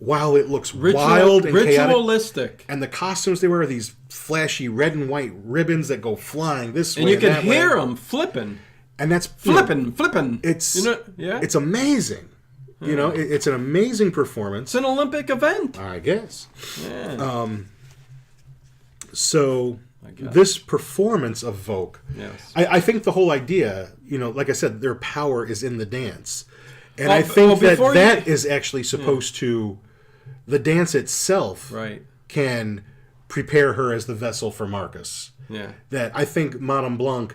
while it looks wild and ritualistic. Chaotic, and the costumes they wear are these flashy red and white ribbons that go flying this way. And you can hear them flipping. And that's flipping. It's yeah. It's amazing. You know, it's an amazing performance. It's an Olympic event, I guess. Yeah. So this performance of Vogue, yes. I think the whole idea, you know, like I said, their power is in the dance, and I think that is actually supposed to, the dance itself, can prepare her as the vessel for Marcus. Yeah. That I think Madame Blanc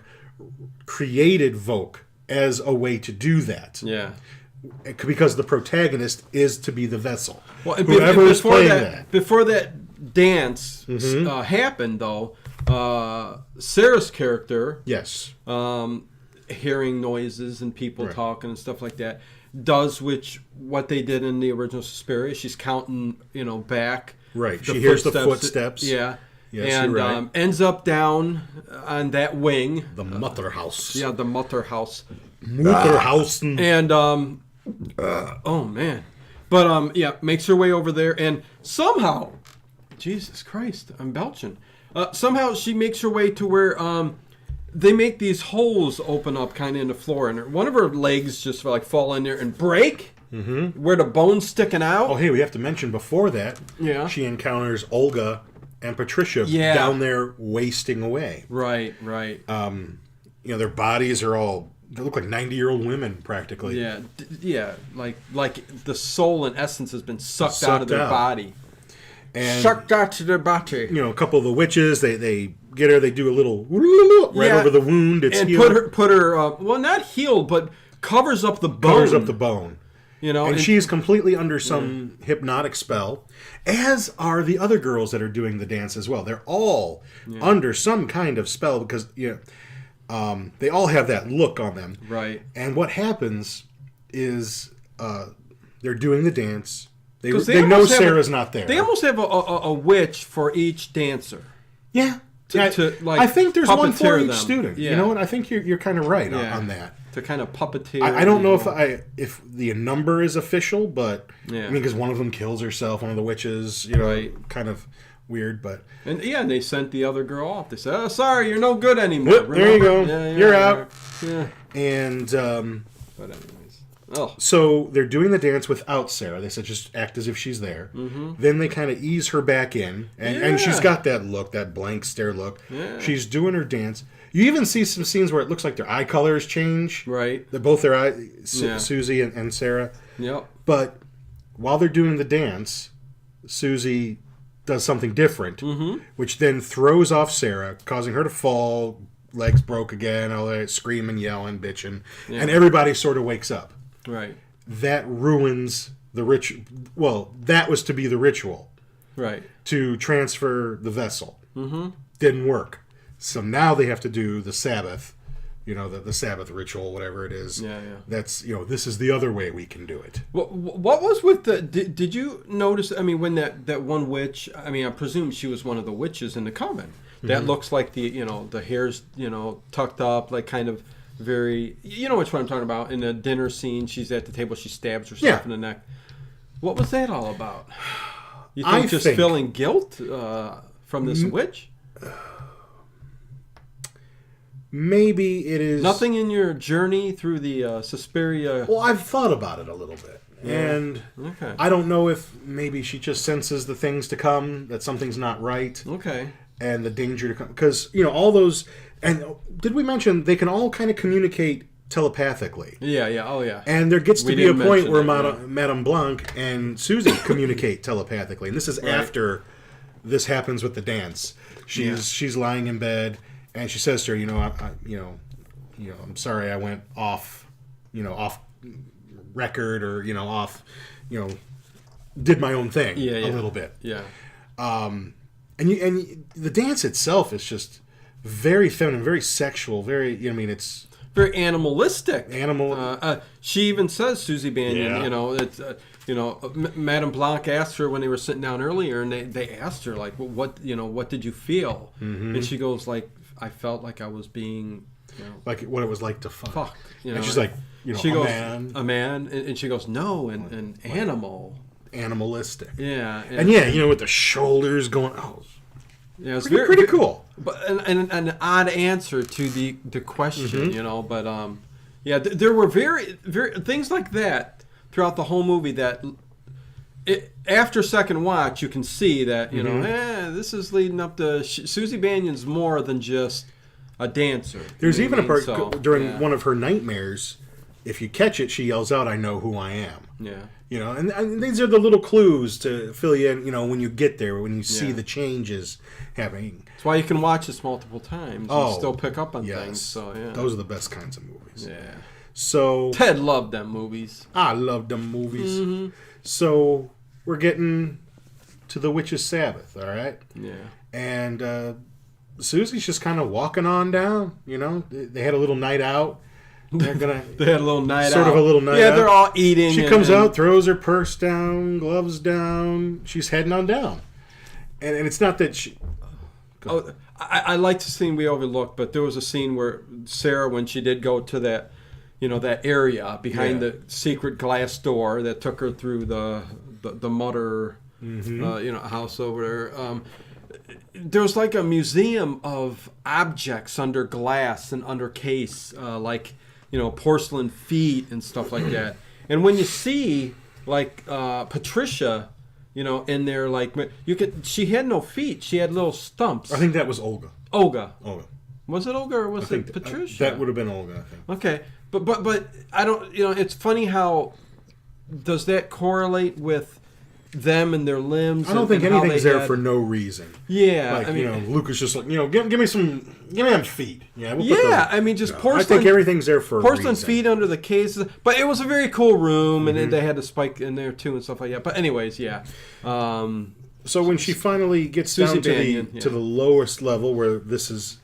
created Vogue as a way to do that. Yeah. Because the protagonist is to be the vessel. Well, whoever is playing that. Before that dance happened, though, Sarah's character, yes, hearing noises and people talking and stuff like that, does what they did in the original Suspiria. She's counting, back. Right. She hears the footsteps. Yeah. Yes, and you're right. Ends up down on that wing. The Mutterhaus. Yeah, the Mutterhaus. Mutterhausen. And, oh, man. But, makes her way over there. And somehow, Jesus Christ, I'm belching. Somehow she makes her way to where they make these holes open up kind of in the floor. And one of her legs just fall in there and break. Mm-hmm. Where the bone's sticking out. Oh, hey, we have to mention before that, she encounters Olga and Patricia down there wasting away. Right. Their bodies are all, they look like 90-year-old women practically. Yeah, like the soul and essence has been sucked out of their body. And sucked out to their body. A couple of the witches, they get her, they do a little over the wound. It's and healed. put her well, not healed, but covers up the bone. Covers up the bone. And she's completely under some hypnotic spell, as are the other girls that are doing the dance as well. They're all under some kind of spell because they all have that look on them. Right. And what happens is they're doing the dance. They know Sarah's not there. They almost have a witch for each dancer. Yeah. I think there's one for each student. Yeah. You know what? I think you're kind of right on that. To kind of puppeteer. I don't know if the number is official, but I mean, because one of them kills herself, one of the witches, kind of weird, but and they sent the other girl off. They said, "Oh, sorry, you're no good anymore." There you go. You're out. Yeah. And but anyways, so they're doing the dance without Sarah. They said just act as if she's there. Mm-hmm. Then they kind of ease her back in, and she's got that look, that blank stare look. Yeah. She's doing her dance. You even see some scenes where it looks like their eye colors change. Right. Both their eyes, Susie and Sarah. Yep. But while they're doing the dance, Susie does something different, which then throws off Sarah, causing her to fall, legs broke again, all that screaming, yelling, bitching, and everybody sort of wakes up. Right. That ruins the ritual. Well, that was to be the ritual. Right. To transfer the vessel. Mm-hmm. Didn't work. So now they have to do the Sabbath, the Sabbath ritual, whatever it is. Yeah. That's, this is the other way we can do it. What was with the, did you notice, I mean, when that one witch, I mean, I presume she was one of the witches in the coven. That looks like the hair's, tucked up, like kind of very, which one I'm talking about. In the dinner scene, she's at the table, she stabs herself in the neck. What was that all about? You think feeling guilt from this witch? Maybe it is... Nothing in your journey through the Suspiria... Well, I've thought about it a little bit. And I don't know if maybe she just senses the things to come, that something's not right. Okay. And the danger to come. Because, all those... And did we mention they can all kind of communicate telepathically? Yeah. Oh, yeah. And there gets to be a point where Madame Blanc and Susie communicate telepathically. And this is after this happens with the dance. She's lying in bed... And she says to her, I'm sorry I went off record or, did my own thing a little bit. Yeah. And the dance itself is just very feminine, very sexual, very, it's very animalistic. Animal. She even says, Susie Bannion, Yeah. you know, it's Madame Blanc asked her when they were sitting down earlier, and they asked her like, well, what did you feel? Mm-hmm. And she goes like, I felt like I was being, like what it was like to fuck. fucked. And she's like, she goes, man. a man, and she goes, no, an animal. Animalistic. Yeah, And yeah, with the shoulders going. Oh, yeah, it's pretty cool. But an odd answer to the question, Mm-hmm. But yeah, there were very things like that throughout the whole movie that. After second watch, you can see that this is leading up to Susie Bannion's more than just a dancer. There's even a part during one of her nightmares. If you catch it, she yells out, "I know who I am." Yeah. And these are the little clues to fill you in. When you get there, when you see the changes happening. That's why you can watch this multiple times and still pick up on things. So yeah, those are the best kinds of movies. Yeah. So Ted loved them movies. I love them movies. Mm-hmm. So we're getting to the Witch's Sabbath, all right? Yeah. And Susie's just kind of walking on down. They had a little night out. They're gonna. They had a little night out. Sort of a little night out. Yeah, they're all eating. She comes out, throws her purse down, gloves down. She's heading on down. And it's not that she... I like the scene we overlooked, but there was a scene where Sarah, when she did go to that, that area behind the secret glass door that took her through the Mutter, house over there. There was like a museum of objects under glass and under case, like porcelain feet and stuff like that. And when you see like Patricia, in there, like she had no feet; she had little stumps. I think that was Olga. Olga. Was it Olga or was it Patricia? That would have been Olga, I think. Okay, but I don't. It's funny how does that correlate with them and their limbs? I don't think anything's there for no reason. Yeah, like, Lucas just like, give me them feet. Yeah, we'll put those, just porcelain. I think everything's there for porcelain a reason. feet under the cases. But it was a very cool room, and they had the spike in there too and stuff like that. But anyways, yeah. So when she finally gets down to the lowest level where this is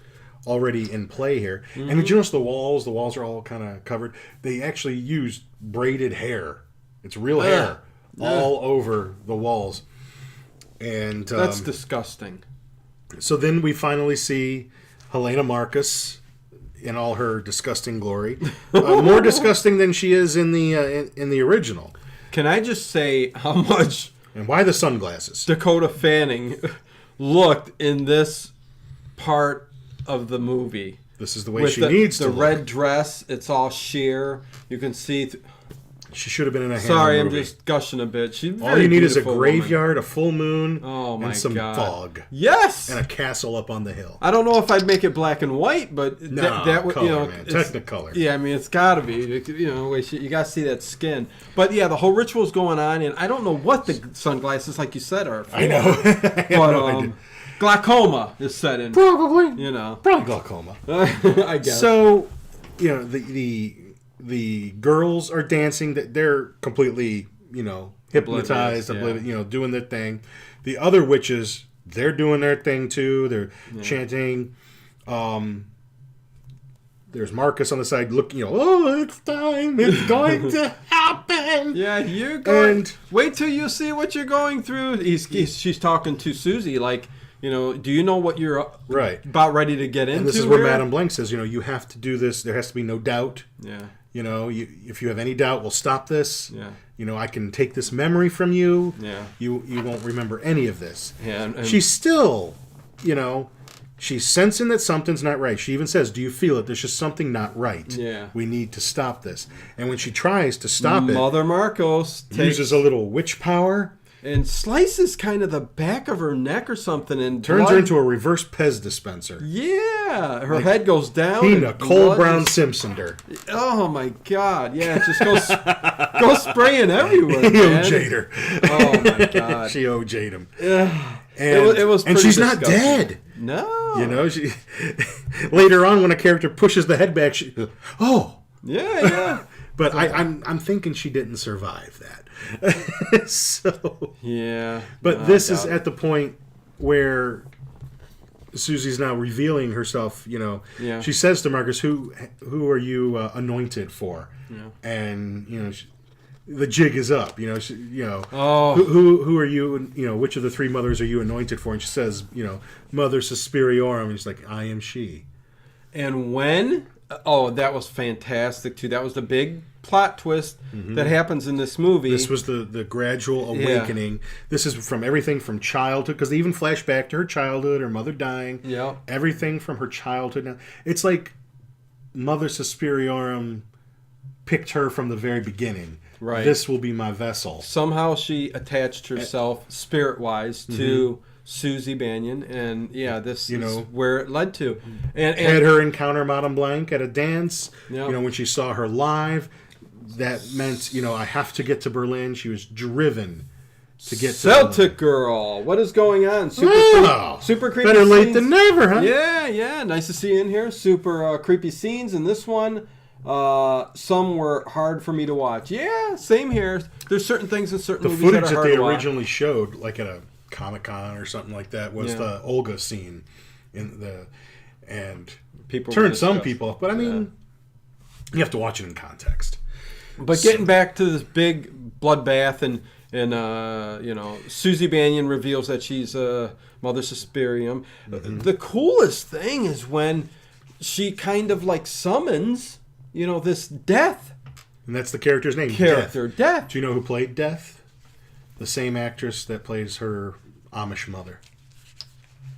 already in play here, and did you notice the walls? The walls are all kind of covered. They actually used braided hair. It's real hair. All over the walls. And that's disgusting. So then we finally see Helena Marcus in all her disgusting glory. More disgusting than she is in the original. Can I just say how much... And why the sunglasses? Dakota Fanning looked in this part of the movie. This is the way she needs to look. The red dress, it's all sheer. You can see... She should have been in a Hammer Sorry, movie. I'm just gushing a bit. She's all you need is a graveyard, a full moon, and some God. fog. Yes, and a castle up on the hill. I don't know if I'd make it black and white, but that would, color, man. Technicolor. Yeah, I mean it's got to be. You got to see that skin. But yeah, the whole ritual's going on, and I don't know what the sunglasses, like you said, are for. I know. But glaucoma is set in. Probably. Probably glaucoma. I guess. So, the girls are dancing. They're completely, hypnotized, doing their thing. The other witches, they're doing their thing too. They're chanting. There's Marcus on the side looking, it's time. It's going to happen. Yeah, you're going. And wait till you see what you're going through. She's talking to Susie like, do you know what you're about ready to get into? And this is where Madame Blanc says, you have to do this. There has to be no doubt. Yeah. If you have any doubt, we'll stop this. Yeah. I can take this memory from you. Yeah. You won't remember any of this. Yeah. And she's still, she's sensing that something's not right. She even says, "Do you feel it? There's just something not right. Yeah. We need to stop this." And when she tries to stop it, Mother Marcos uses a little witch power. And slices kind of the back of her neck or something, and turns her into a reverse Pez dispenser. Yeah, her head goes down. Tina Cole Brown Simpsonder. Oh my God! Yeah, it just goes spraying everywhere. He OJ'd her. Oh my God! She OJ'd him. Yeah, and it was and she's disgusting. Not dead. No. She later on when a character pushes the head back, Yeah. But I'm thinking she didn't survive that. So yeah. But this is at the point where Susie's now revealing herself, Yeah. she says to Marcus, who are you anointed for? Yeah. And, the jig is up, Oh. who are you, which of the three mothers are you anointed for? And she says, Mother Suspiriorum. And she's like, I am she. And when? Oh, that was fantastic, too. That was the big plot twist that happens in this movie. This was the gradual awakening. Yeah. This is from everything from childhood, because they even flash back to her childhood, her mother dying. Yeah. Everything from her childhood. Now, it's like Mother Suspiriorum picked her from the very begining. Right. This will be my vessel. Somehow she attached herself spirit-wise to Susie Bannion, and this is where it led to. And had her encounter Madame Blanc at a dance. Yep. When she saw her live, that meant I have to get to Berlin. She was driven to get Celtic Girl. What is going on? Super creepy. Better late scenes. than never, huh? Yeah. Nice to see you in here. Super creepy scenes in this one. Some were hard for me to watch. Yeah, same here. There's certain things in certain movies that are hard to watch. The footage that they originally showed, like at a Comic-Con or something like that, was the Olga scene and people turned some people off. But I mean, you have to watch it in context. But getting back to this big bloodbath and Susie Bannion reveals that she's Mother Suspirium. The coolest thing is when she kind of like summons, this Death. And that's the character's name. Death. Do you know who played Death? The same actress that plays her Amish mother.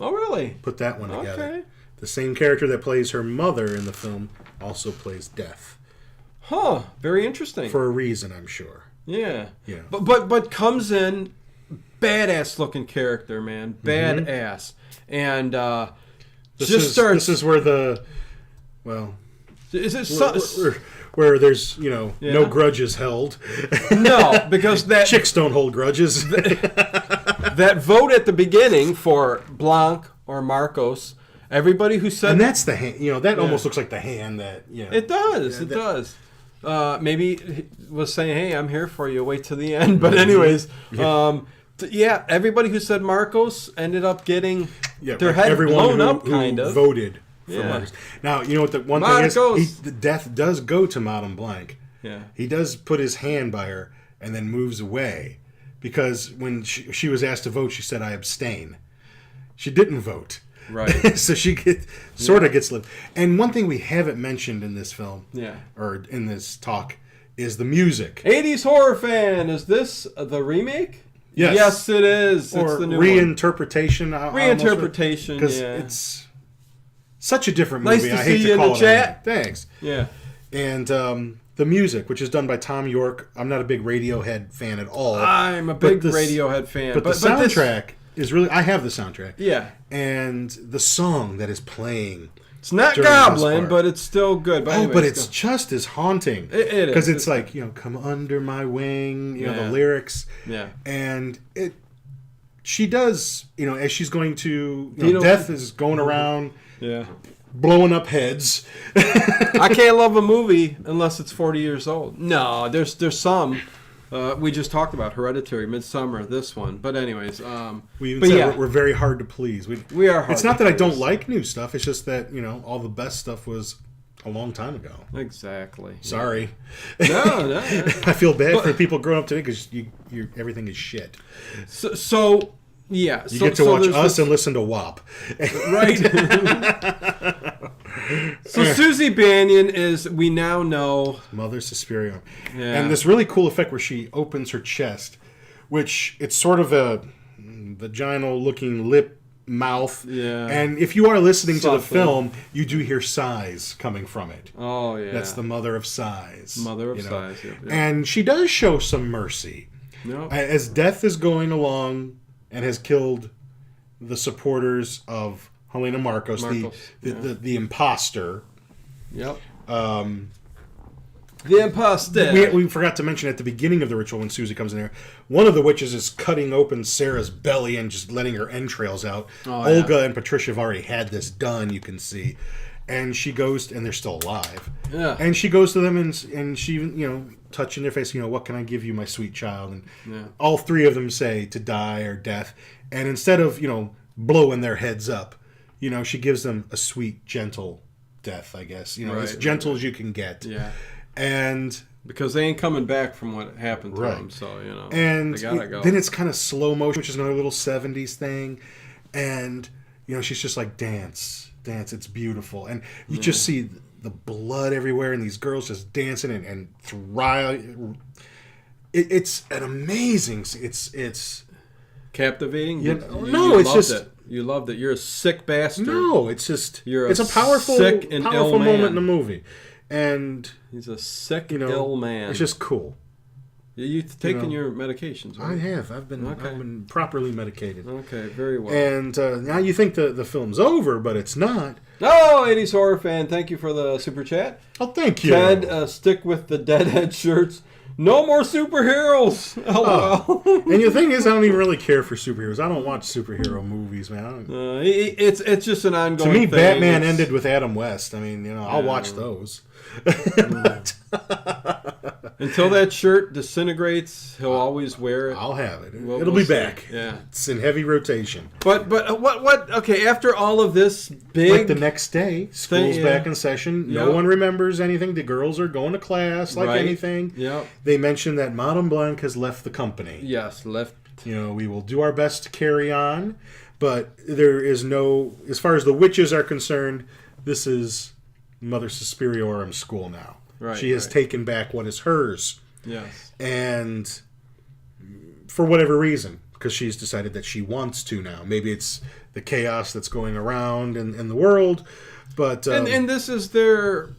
Oh, really? Put that one together. Okay. The same character that plays her mother in the film also plays Death. Huh. Very interesting. For a reason, I'm sure. Yeah. But comes in, badass looking character, man. Badass. And this is where is it where there's no grudges held. No, because that chicks don't hold grudges. That vote at the beginning for Blanc or Marcos, everybody who said, and that's the hand. That almost looks like the hand that. It does. It does. Maybe he was saying, "Hey, I'm here for you. Wait till the end." But anyways, everybody who said Marcos ended up getting their head blown up. Kind of voted for Marcos. Now you know what the one thing is. The Death does go to Madame Blanc. Yeah, he does put his hand by her and then moves away, because when she was asked to vote, she said, "I abstain." She didn't vote. Right. So she sort of gets lived. And one thing we haven't mentioned in this film, or in this talk, is the music. 80s horror fan. Is this the remake? Yes. Yes, it is. Or it's the new reinterpretation. Reinterpretation, because it's such a different movie. Nice to see you in the chat. Thanks. Yeah. And the music, which is done by Tom York. I'm not a big Radiohead fan at all. I'm a big Radiohead fan. But the soundtrack is really... I have the soundtrack. Yeah. And the song that is playing... It's not Goblin, but it's still good. But but it's just as haunting. It is. Because it's like, come under my wing, the lyrics. Yeah. And she does, as she's going to... Death is going around... Yeah. Blowing up heads. I can't love a movie unless it's 40 years old. No, there's some. We just talked about Hereditary, Midsommar, this one. But anyways, we're very hard to please. We are hard. It's not that I don't like new stuff. It's just that all the best stuff was a long time ago. Exactly. Sorry. No. I feel bad for people growing up today because everything is shit. So yeah, you get to watch us and listen to WAP. Right. So Susie Bannion is, we now know, Mother Suspirium. Yeah. And this really cool effect where she opens her chest, which it's sort of a vaginal looking lip mouth. Yeah. And if you are listening to the film, you do hear sighs coming from it. Oh yeah. That's the mother of sighs. Mother of sighs. Yeah. And she does show some mercy. No. As Death is going along and has killed the supporters of Helena Marcos, the imposter. Yep. The imposter. We forgot to mention at the beginning of the ritual when Susie comes in there, one of the witches is cutting open Sarah's belly and just letting her entrails out. Olga and Patricia have already had this done, you can see. And she goes, and they're still alive. Yeah. And she goes to them and she, touching their face, what can I give you, my sweet child? And all three of them say to die or death. And instead of, blowing their heads up, you know, she gives them a sweet, gentle death, I guess. You know, as gentle as you can get. Yeah. And because they ain't coming back from what happened to them, so, you know, and they gotta go. Then it's kind of slow motion, which is another little 70s thing. And, you know, she's just like, dance, it's beautiful. And you just see the blood everywhere and these girls just dancing and thrive. It's an amazing, it's captivating. You loved it. You loved it. You're a sick bastard. No, it's just it's a powerful, sick and powerful ill man. moment in the movie, and he's a sick, ill man. It's just cool. You've taken your medications, right? I have. I've been properly medicated. Okay, very well. And now you think the film's over, but it's not. Oh, 80s horror fan, thank you for the super chat. Oh, thank you. Ted, stick with the Deadhead shirts. No more superheroes. Oh, well. And the thing is, I don't even really care for superheroes. I don't watch superhero movies, man. It's just an ongoing thing. To me, thing. Batman ended with Adam West. I mean, you know, I'll watch those. Until that shirt disintegrates, he'll always wear it. I'll have it. It'll be back. Yeah, it's in heavy rotation. But what? Okay, after all of this big, like the next day, school's back in session. No one remembers anything. The girls are going to class like anything. Yeah. They mentioned that Madame Blanc has left the company. Yes, left. You know, we will do our best to carry on, but there is no, as far as the witches are concerned, this is Mother Suspiriorum school now. Right, she has taken back what is hers. Yes. And for whatever reason, because she's decided that she wants to now. Maybe it's the chaos that's going around in the world, but... and this is where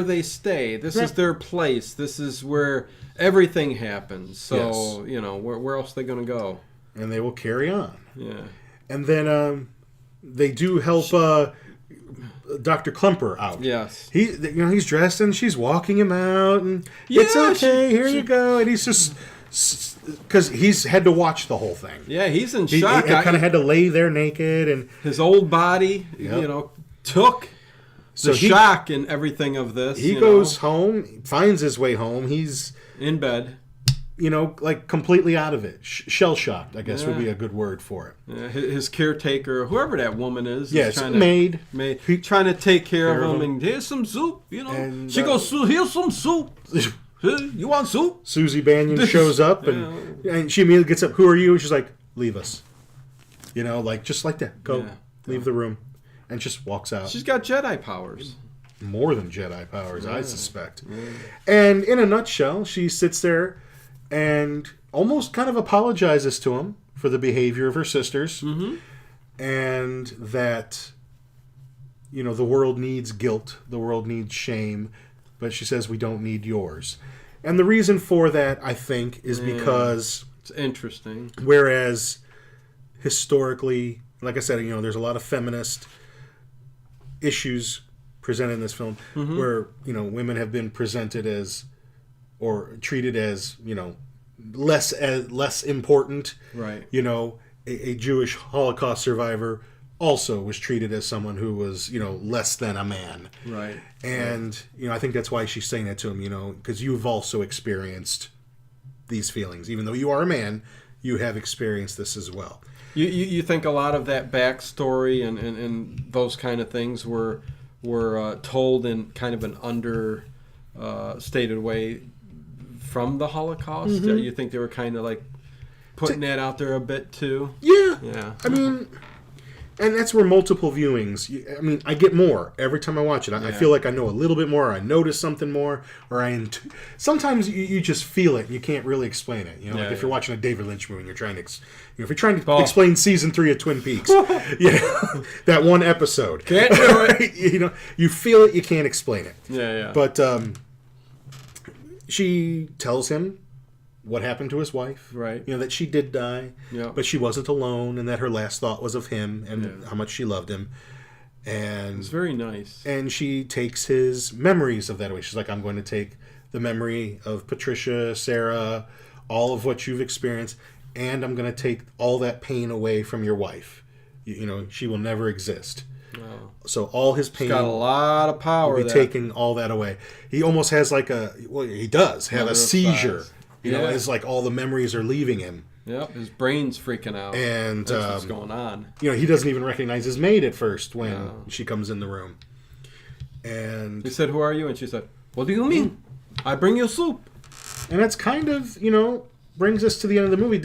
they stay. This is their place. This is where everything happens. So, you know, where else are they going to go? And they will carry on. Yeah. And then they do help... Dr. Klemper out. Yes. He's dressed and she's walking him out and it's okay, here you go. And he's just, because he's had to watch the whole thing. Yeah, he's in shock. He kind of had to lay there naked and his old body, took the shock and everything of this. He goes home, finds his way home. He's in bed. Like completely out of it. Shell-shocked, I guess would be a good word for it. Yeah, his caretaker, whoever that woman is. Maid. Trying to take care of him. And here's some soup, And, she goes, here's some soup. You want soup? Susie Bannion shows up and she immediately gets up. Who are you? And she's like, leave us. Just like that. Go. Leave the room. And just walks out. She's got Jedi powers. More than Jedi powers, I suspect. Yeah. And in a nutshell, she sits there and almost kind of apologizes to him for the behavior of her sisters, and that the world needs guilt, the world needs shame, but she says we don't need yours. And the reason for that, I think, is because it's interesting. Whereas historically, like I said, there's a lot of feminist issues presented in this film where women have been presented as or treated as, less important. Right. A Jewish Holocaust survivor also was treated as someone who was, less than a man. Right. And, I think that's why she's saying that to him, because you've also experienced these feelings. Even though you are a man, you have experienced this as well. You think a lot of that backstory and those kind of things were told in kind of an understated way from the Holocaust? You think they were kind of like putting that out there a bit too? Yeah. I mean, and that's where multiple viewings, I get more every time I watch it. I feel like I know a little bit more, or I notice something more, or sometimes you just feel it and you can't really explain it. If you're watching a David Lynch movie and you're trying to, if you're trying to explain season 3 of Twin Peaks, that one episode. Can't do it. You feel it, you can't explain it. Yeah. But she tells him what happened to his wife. Right. That she did die, but she wasn't alone, and that her last thought was of him and how much she loved him. And it's very nice. And she takes his memories of that away. She's like, I'm going to take the memory of Patricia, Sarah, all of what you've experienced, and I'm going to take all that pain away from your wife. She will never exist. Wow. So all his pain... He's got a lot of power. Will be taking all that away. He almost has he does have a seizure. It's like all the memories are leaving him. Yep, his brain's freaking out. And that's what's going on. He doesn't even recognize his maid at first when she comes in the room. And he said, "Who are you?" And she said, "What do you mean? I bring you soup." And that's kind of, brings us to the end of the movie.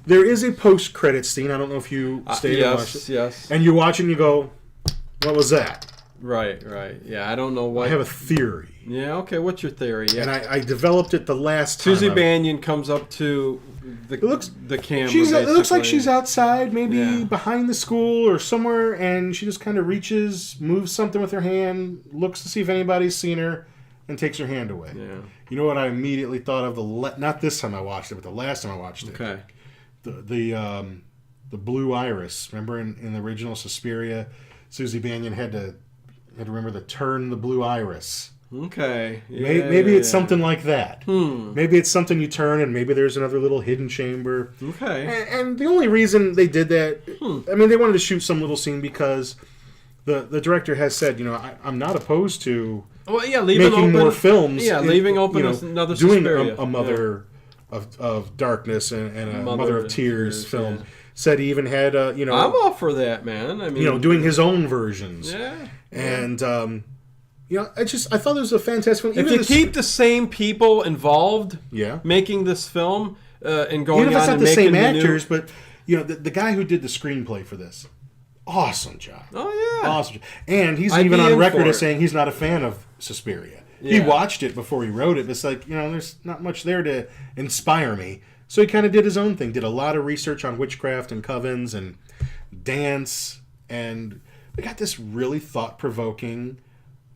There is a post-credit scene. I don't know if you stayed and watched it. Yes. And you watch and you go, what was that? Right. Yeah, I don't know what. I have a theory. Yeah, okay, what's your theory? Yeah. And I developed it the last time. Susie Bannion comes up to the camera. It looks like she's outside, maybe behind the school or somewhere, and she just kind of reaches, moves something with her hand, looks to see if anybody's seen her, and takes her hand away. Yeah. You know what I immediately thought of? Not this time I watched it, but the last time I watched it. Okay. The blue iris. Remember in the original Suspiria, Susie Bannion had to remember to turn the blue iris. Okay. Maybe it's something like that. Maybe it's something you turn, and maybe there's another little hidden chamber. Okay. And the only reason they did that, I mean, they wanted to shoot some little scene because the director has said, I'm not opposed to making more films. Yeah, leaving open another doing Suspiria. a Mother of Darkness and a Mother of Tears film. Yeah. Said he even had I'm all for that, man. I mean, doing his own versions. Yeah. And I thought it was a fantastic film. If you keep the same people involved, making this film and going even if it's on not the same actors, but the guy who did the screenplay for this, awesome job. Oh yeah, awesome. And he's even on record as saying he's not a fan of Suspiria. Yeah. He watched it before he wrote it. But it's like there's not much there to inspire me. So he kind of did his own thing. Did a lot of research on witchcraft and covens and dance, and we got this really thought-provoking,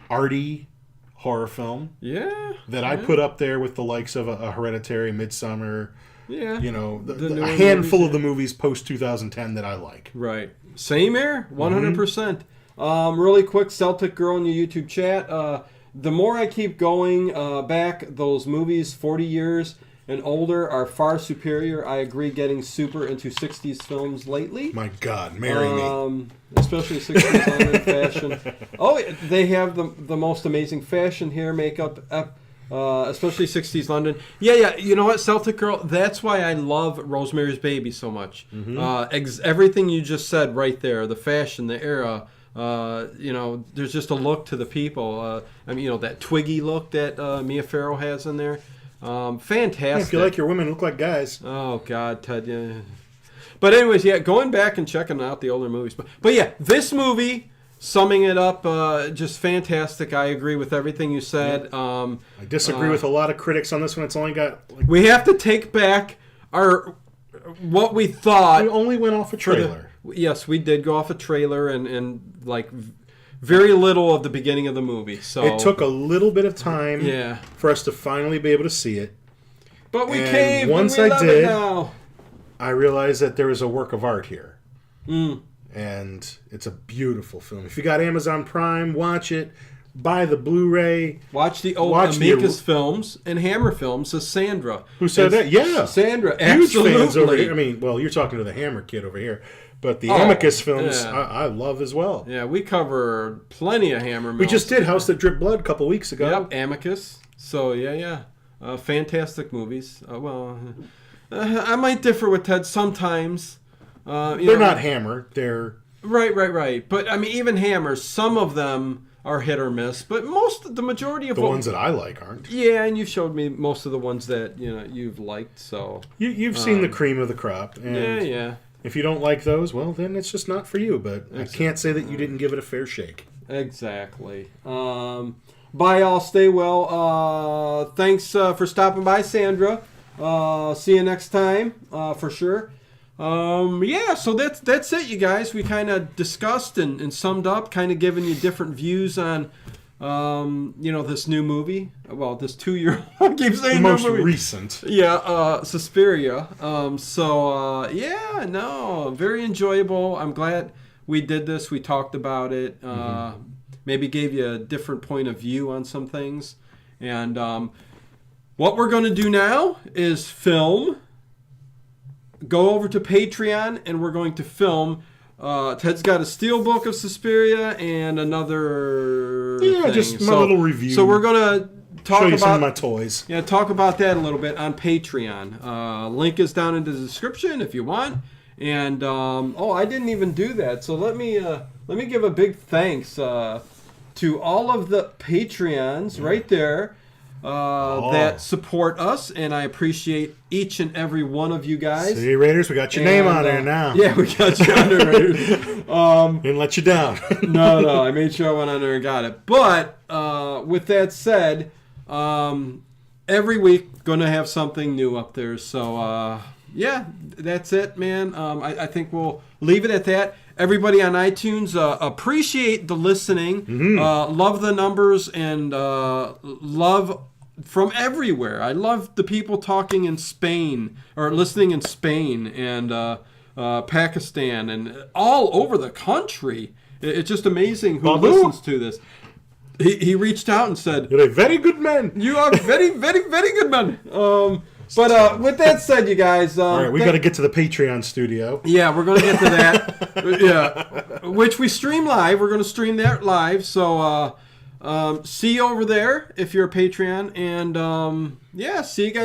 arty horror film. Yeah. That I put up there with the likes of a Hereditary, Midsommar. Yeah. A handful of the movies post 2010 that I like. Right. Same here. 100%. Really quick, Celtic Girl in your YouTube chat. The more I keep going back, those movies 40 years and older are far superior. I agree, getting super into 60s films lately. My God, marry me. Especially 60s London fashion. Oh, they have the most amazing fashion, hair, makeup, especially 60s London. Yeah, you know what, Celtic Girl, that's why I love Rosemary's Baby so much. Mm-hmm. Everything you just said right there, the fashion, the era, there's just a look to the people. That Twiggy look that Mia Farrow has in there. Fantastic. Yeah, if you like your women look like guys. Oh God, Ted. Yeah. But anyways, going back and checking out the older movies. But yeah, this movie, summing it up, just fantastic. I agree with everything you said. I disagree with a lot of critics on this one. It's only got. We have to take back what we thought. We only went off a trailer. Yes, we did go off a trailer and very little of the beginning of the movie. So it took a little bit of time for us to finally be able to see it. But we caved. Once and we I love did, it now. I realized that there was a work of art here. And it's a beautiful film. If you got Amazon Prime, watch it. Buy the Blu-ray. Watch the old Amicus films and Hammer films as Sandra. Who said that? Yeah. Sandra, huge absolutely. Fans over here. I mean, well, you're talking to the Hammer kid over here. But the Amicus films, I love as well. Yeah, we cover plenty of Hammer. We just did House That Dripped Blood a couple weeks ago. Yep, Amicus. So, yeah. Fantastic movies. I might differ with Ted sometimes. They're not Hammer. They're... Right. But, I mean, even Hammer, some of them are hit or miss. But the majority of the ones that I like aren't. Yeah, and you showed me most of the ones that, you've liked. So You've seen the cream of the crop. And yeah. If you don't like those, well, then it's just not for you. But I can't say that you didn't give it a fair shake. Exactly. Bye, all. Stay well. Thanks for stopping by, Sandra. See you next time, for sure. So that's it, you guys. We kind of discussed and summed up, kind of giving you different views on, this new movie. Well, this 2-year. I keep saying the most movie. Recent. Yeah, Suspiria. Very enjoyable. I'm glad we did this. We talked about it. Maybe gave you a different point of view on some things. And what we're going to do now is film. Go over to Patreon, and we're going to film. Ted's got a steelbook of Suspiria and another thing. Just my little review. So we're going to talk Show you about some of my toys. Yeah, talk about that a little bit on Patreon. Link is down in the description if you want. And I didn't even do that. So let me give a big thanks to all of the Patreons right there that support us, and I appreciate each and every one of you guys. See, Raiders, we got your name on there now. Yeah, we got you on there, Raiders. Didn't let you down. No, I made sure I went on there and got it. But with that said, every week going to have something new up there. So yeah, that's it, man. I think we'll leave it at that. Everybody on iTunes, appreciate the listening. Love the numbers and love from everywhere. I love the people talking in Spain or listening in Spain and Pakistan and all over the country. It's just amazing who listens to this. He reached out and said, "You're a very good man. You are very, very, very good man." But with that said, you guys... all right, we got to get to the Patreon studio. Yeah, we're going to get to that. Yeah, which we stream live. We're going to stream that live. So see you over there if you're a Patreon. And, yeah, see you guys.